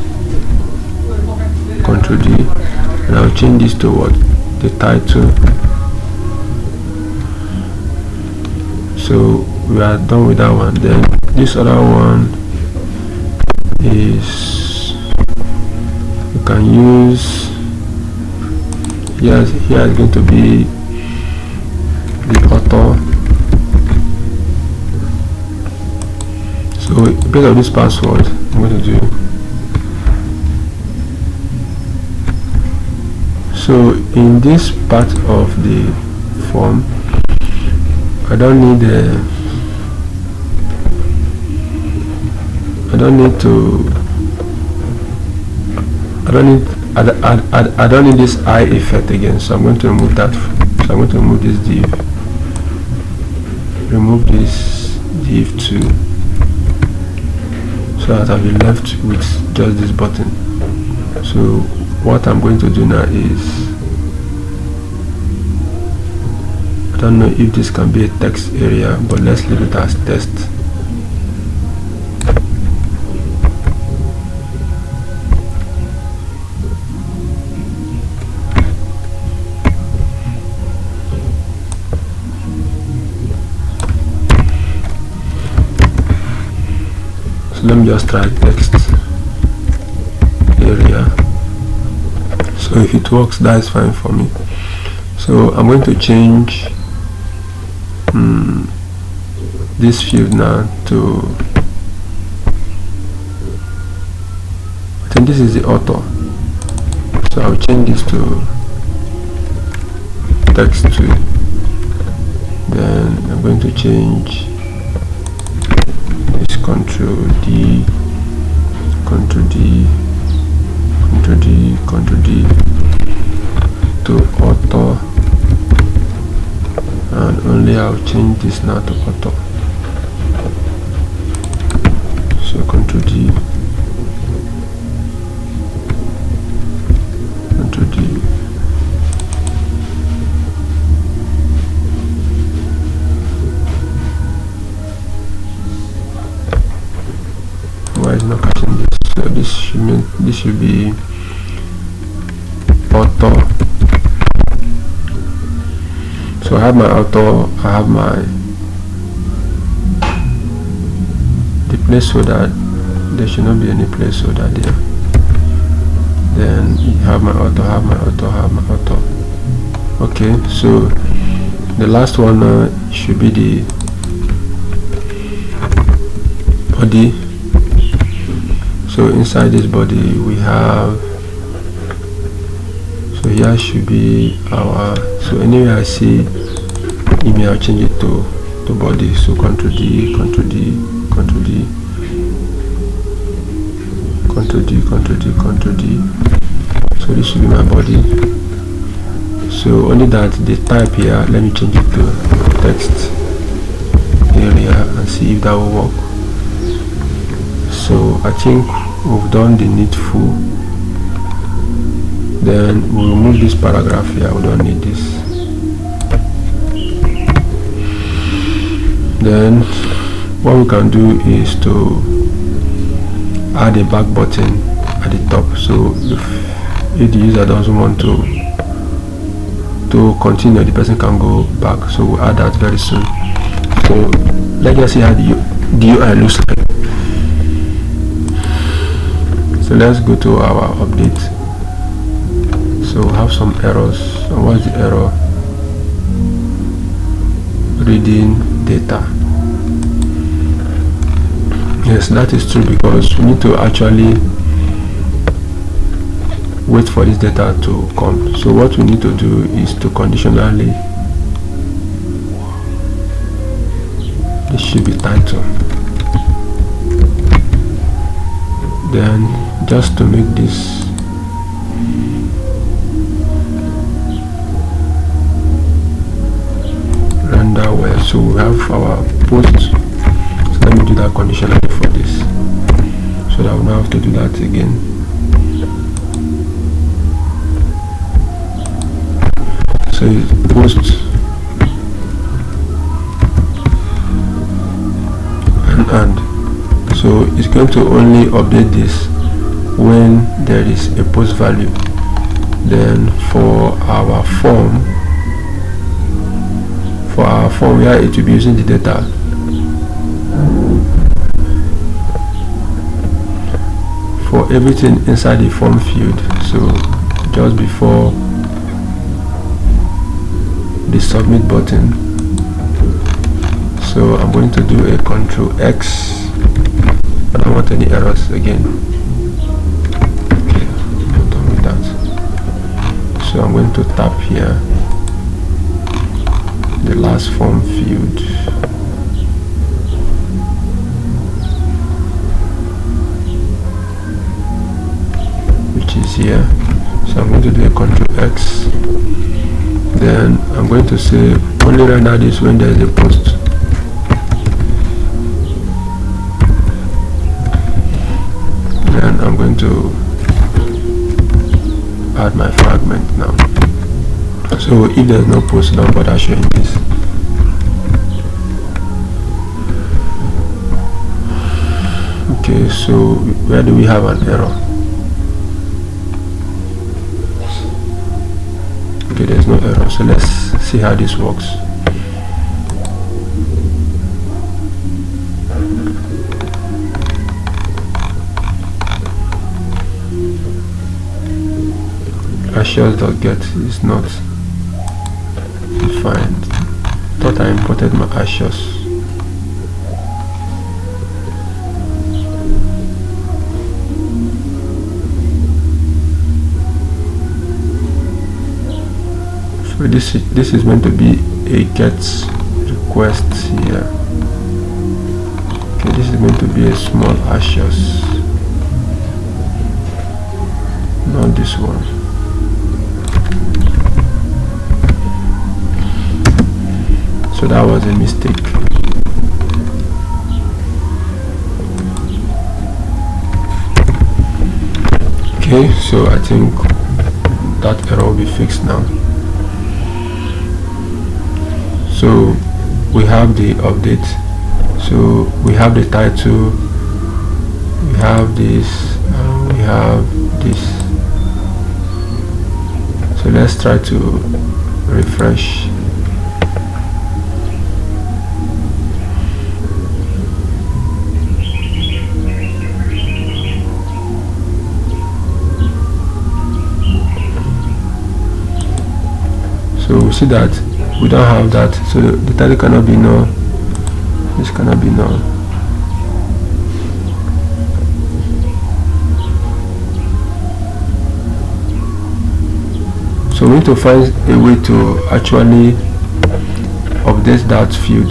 Ctrl D, and I'll change this to what? The title. So we are done with that one. Then this other one is, you can use, here is going to be the author. So based on this password, I'm going to do, so in this part of the form, I don't need this eye effect again, so I'm going to remove that. So I'm going to remove this div, remove this div too, so that I'll be left with just this button. So what I'm going to do now is, I don't know if this can be a text area, but let's leave it as test. Let me just try text area. So if it works, that is fine for me. So I'm going to change this field now to, I think this is the author, so I'll change this to text 2. Then I'm going to change this Ctrl D, Ctrl D, Ctrl D, Ctrl D to author, and only I'll change this now to author. So Ctrl D, Ctrl D, why is not catching this? So this should be author. So I have my author, I have my the placeholder. There should not be any placeholder there. Then you have my author, have my author, have my author. Okay, so the last one should be the body. So inside this body we have, so here should be our, so anyway I see email, I'll change it to body. So Ctrl D, Ctrl D, Ctrl D, Ctrl D, Ctrl D, Ctrl D. So this should be my body. So only that the type here, let me change it to text area and see if that will work. So I think we've done the needful. Then we'll remove this paragraph here, we don't need this. Then what we can do is to add a back button at the top. So if the user doesn't want to continue, the person can go back. So we'll add that very soon. So let's just see how the UI looks like. So let's go to our update. So we have some errors. So what's the error? Reading data. Yes, that is true, because we need to actually wait for this data to come. So what we need to do is to conditionally, this should be title. Then just to make this render well, so we have our post. So let me do that conditionally for this, so that we don't have to do that again. So post and so it's going to only update this when there is a post value. Then for our form where it will be using the data, for everything inside the form field, so just before the submit button, so I'm going to do a Ctrl X. I don't want any errors again. Okay, I'm done with that. So I'm going to tap here the last form field, which is here. So I'm going to do a Ctrl X. Then I'm going to say only render this when there is a post. Then I'm going to add my fragment now. So if there's no post, don't bother showing this. Okay, so where do we have an error? Okay, there's no error. So let's see how this works. Ashes.get is not defined. Thought I imported my ashes. So this is meant to be a get request here. Okay, this is meant to be a small ashes, not this one. So that was a mistake. Okay, so I think that error will be fixed now. So we have the update. So we have the title, we have this, and we have this. So let's try to refresh. So we see that we don't have that, so the title cannot be null, this cannot be null. So we need to find a way to actually update that field.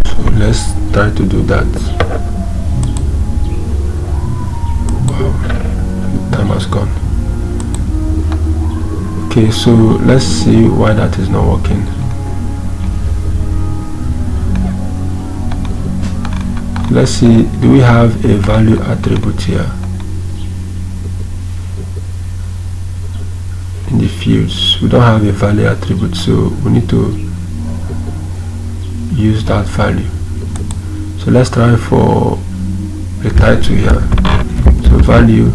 So let's try to do that. Wow, time has gone. Okay, so let's see why that is not working. Let's see, do we have a value attribute here in the fields? We don't have a value attribute, so we need to use that value. So let's try for a title here. So value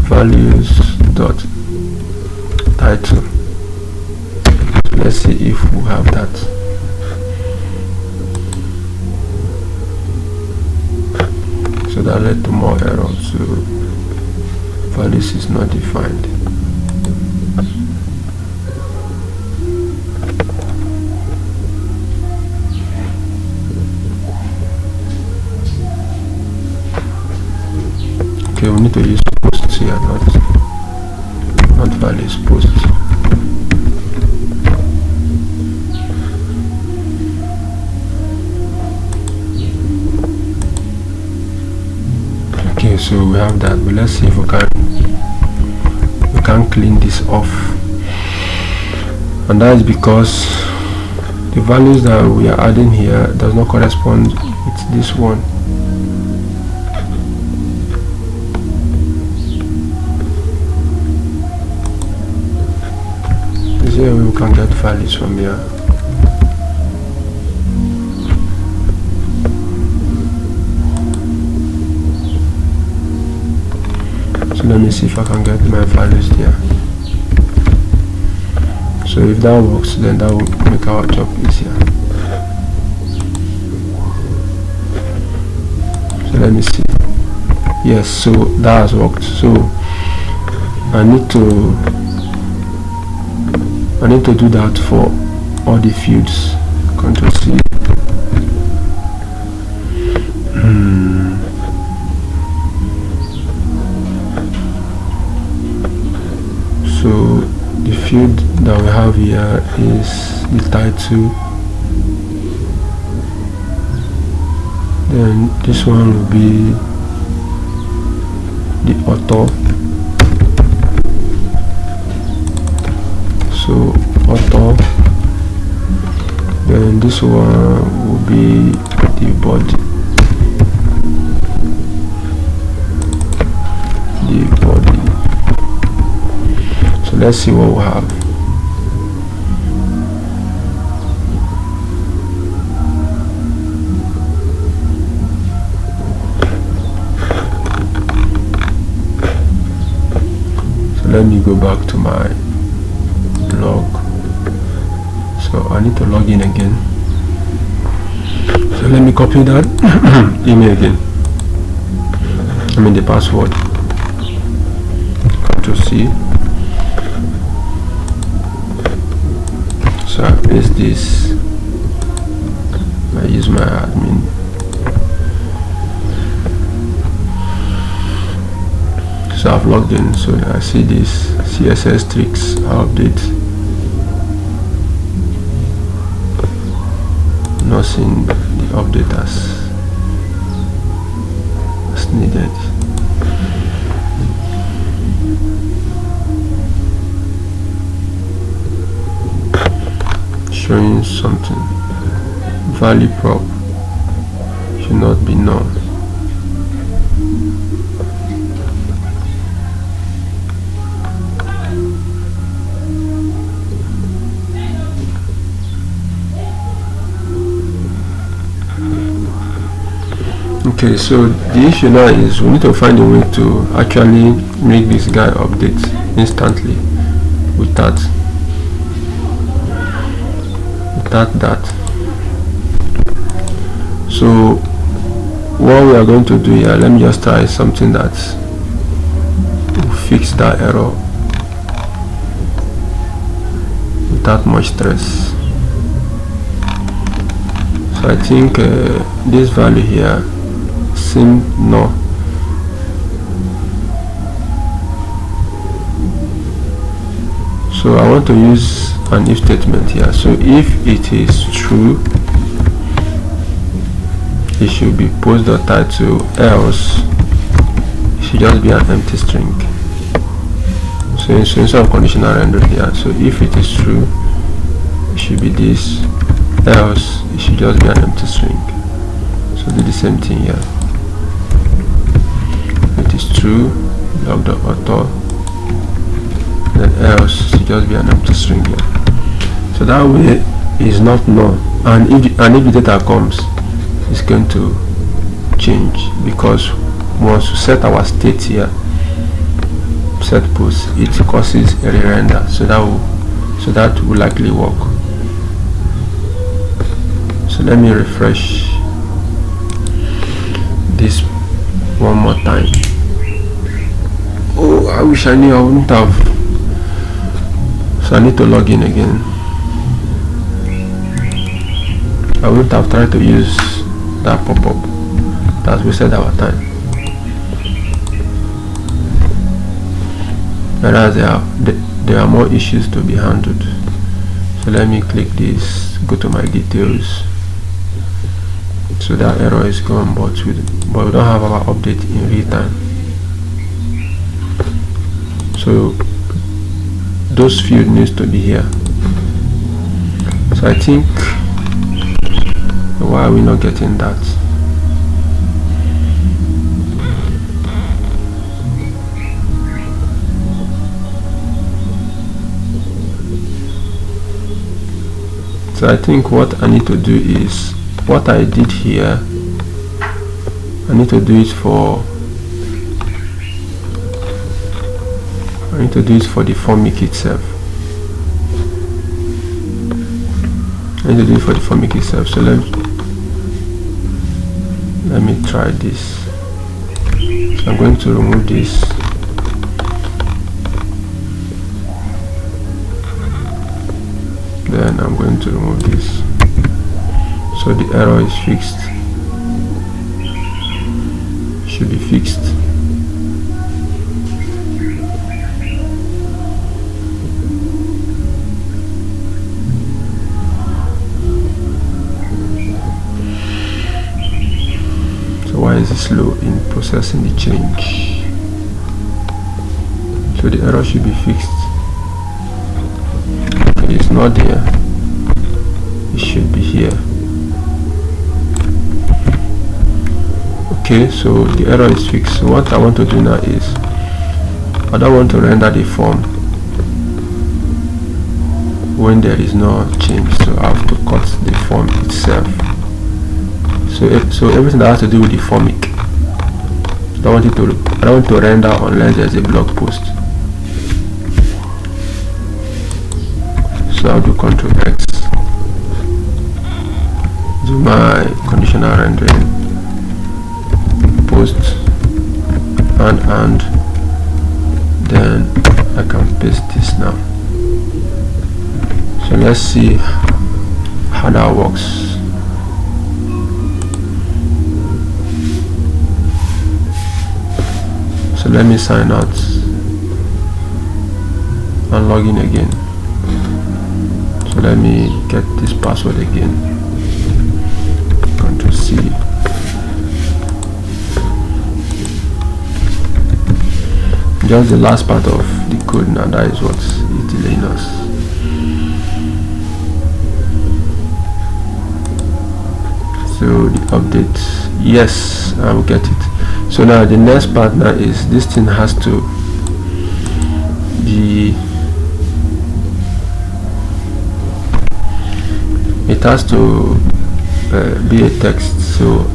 values dot title. So let's see if we have that. So that led to more errors. So values is not defined. Okay, we need to use posts here, not values, posts. Okay, so we have that, but let's see if we can clean this off. And that is because the values that we are adding here does not correspond with this one. Here we can get values from here. So let me see if I can get my values there. So if that works, then that will make our job easier. So let me see. Yes, so that has worked. So I need to do that for all the fields. Control C. So the field that we have here is the title. Then this one will be the author. So author, then this one will be the body, so let's see what we have. So let me go back to my log. So I need to log in again. So let me copy that email again. I mean the password. Control C. So I paste this. I use my admin. So I've logged in. So I see this CSS tricks update. Not seeing the update as needed. Showing something. Value prop should not be known. Okay, so the issue now is we need to find a way to actually make this guy update instantly without that. So what we are going to do here, let me just try something that will fix that error without much stress. So I think this value here seems no. So I want to use an if statement here. So if it is true, it should be post.title, else it should just be an empty string. So instead of conditional rendering here, so if it is true, it should be this, else it should just be an empty string. So do the same thing here. If it is true, log the author, then else it should just be an empty string here. So that way is not null, and if the data comes, it's going to change, because once we set our state here, set post, it causes a re-render, so that will likely work. So let me refresh this one more time. Oh, I wish I knew I wouldn't have. So I need to log in again. I wouldn't have tried to use that pop-up. That's wasted our time. Whereas there are more issues to be handled. So let me click this, go to my details. So that error is gone, but we don't have our update in real time. So those fields needs to be here. So I think, why are we not getting that? So I think what I need to do is, what I did here, I need to do it for the formic itself. I need to do it for the formic itself. So let me try this. So I'm going to remove this. Then I'm going to remove this. So the error is fixed. Should be fixed. So why is it slow in processing the change? So the error should be fixed. Okay, it's not there. It should be here. Okay, so the error is fixed. So what I want to do now is, I don't want to render the form when there is no change, so I have to cut the form itself. So everything that has to do with the formic, I don't want to render unless there's a blog post. So I'll do Ctrl+X, do my conditional rendering, post, and then I can paste this now. So let's see how that works. So let me sign out and log in again. So let me get this password again. Ctrl+C. Just the last part of the code now, that is what is delaying us. So the update, yes, I will get it. So now the next part now is, this thing has to be, it has to be a text. So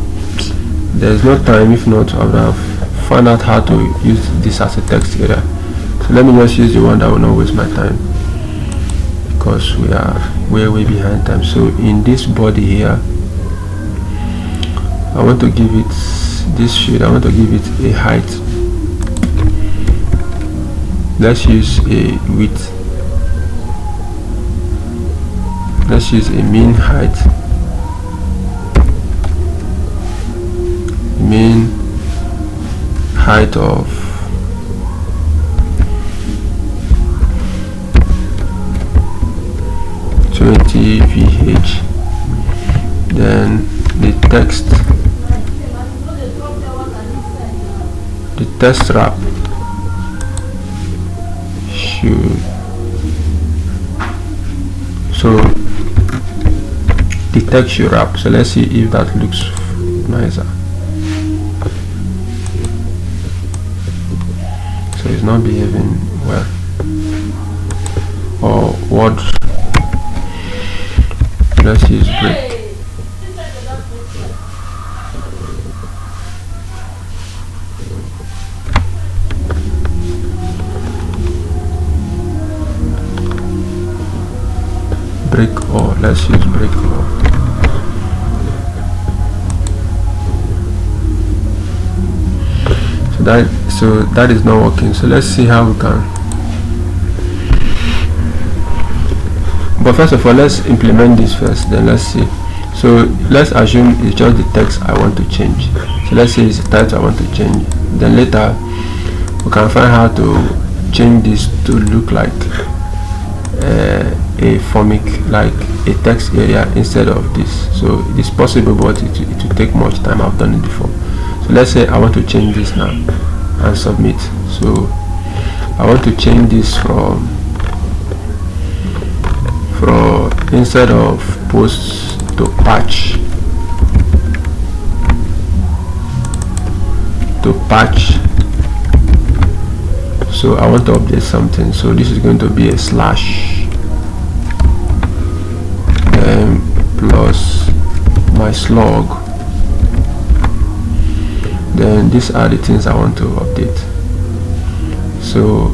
there's no time, if not I would have found out how to use this as a text area. So let me just use the one that will not waste my time, because we are way behind time. So in this body here, I want to give it this field, I want to give it a height. Let's use a width. Let's use a mean height. Mean height of 20 VH. Then the text wrap should, so the text should wrap. So let's see if that looks nicer. So it's not behaving well. Or word, let's use break. Break, or let's use break or. So that is not working. So let's see how we can. But first of all, let's implement this first, then let's see. So let's assume it's just the text I want to change. So let's say it's the title I want to change. Then later we can find how to change this to look like a formic, like a text area instead of this. So it is possible, but it will take much time. I've done it before. So let's say I want to change this now and submit. So I want to change this from instead of post to patch, so I want to update something. So this is going to be a slash plus my slug. Then these are the things I want to update. So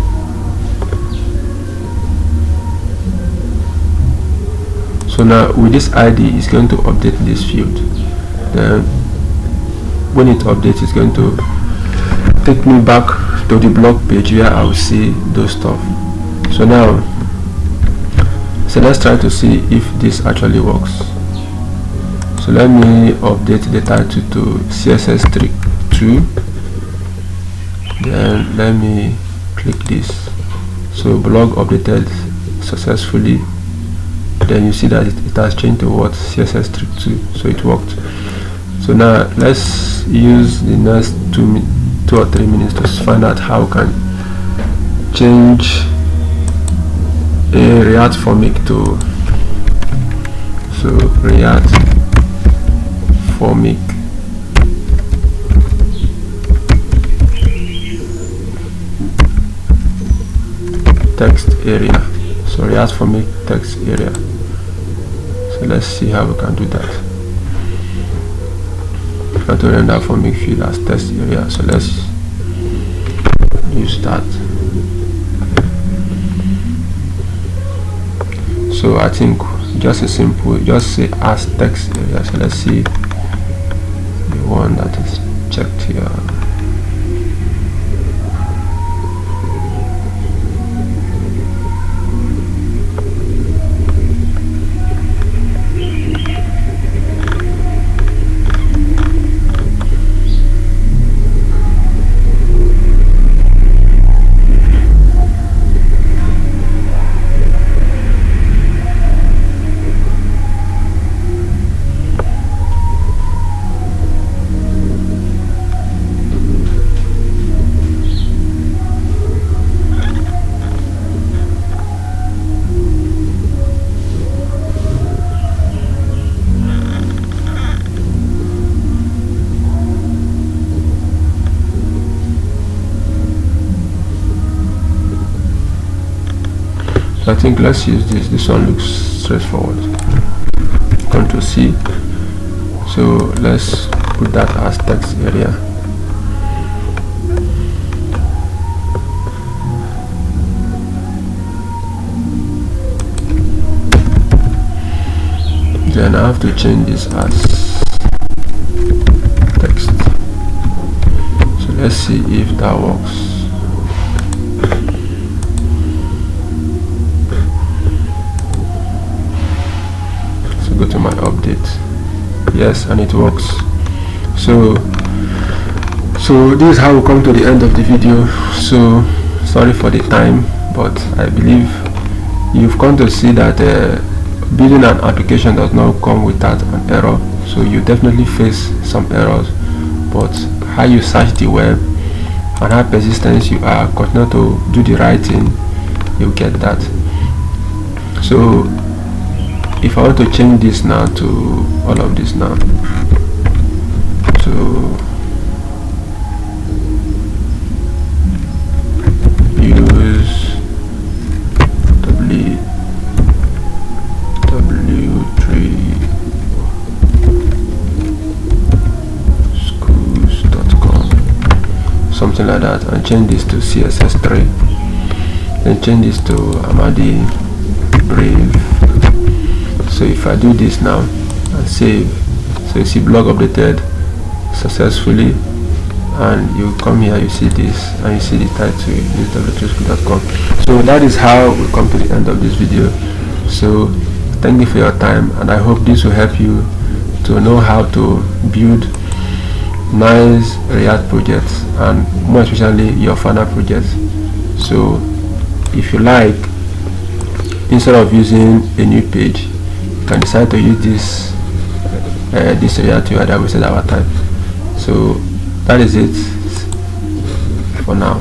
now with this ID, it's going to update this field. Then when it updates, it's going to take me back to the blog page where I will see those stuff. So now, let's try to see if this actually works. So let me update the title to CSS strict 2. Then let me click this. So blog updated successfully. Then you see that it has changed to what? CSS strict 2. So it worked. So now let's use the next 2 or 3 minutes to find out how we can change a React formic to, so React formic text area. So React formic text area. So let's see how we can do that. Try to render formic field as text area. So let's use that. So I think just a simple, just say as text area. So let's see the one that is checked here. So I think let's use this. This one looks straightforward. Ctrl C. So let's put that as text area. Then I have to change this as let's see if that works. So go to my update. Yes, and it works. So this is how we come to the end of the video. So sorry for the time, but I believe you've come to see that building an application does not come without an error. So you definitely face some errors, but how you search the web and how persistent you are, continue to do the right thing, you get that. So if I want to change this now to all of this now, so use w3 schools.com, something like that, and change this to css3, then change this to Amadi Brave. So if I do this now and save, so you see blog updated successfully, and you come here, you see this, and you see the title, use w3school.com. So that is how we come to the end of this video. So thank you for your time, and I hope this will help you to know how to build nice React projects, and more especially your final projects. So if you like, instead of using a new page, you can decide to use this React UI that we said our time. So that is it for now.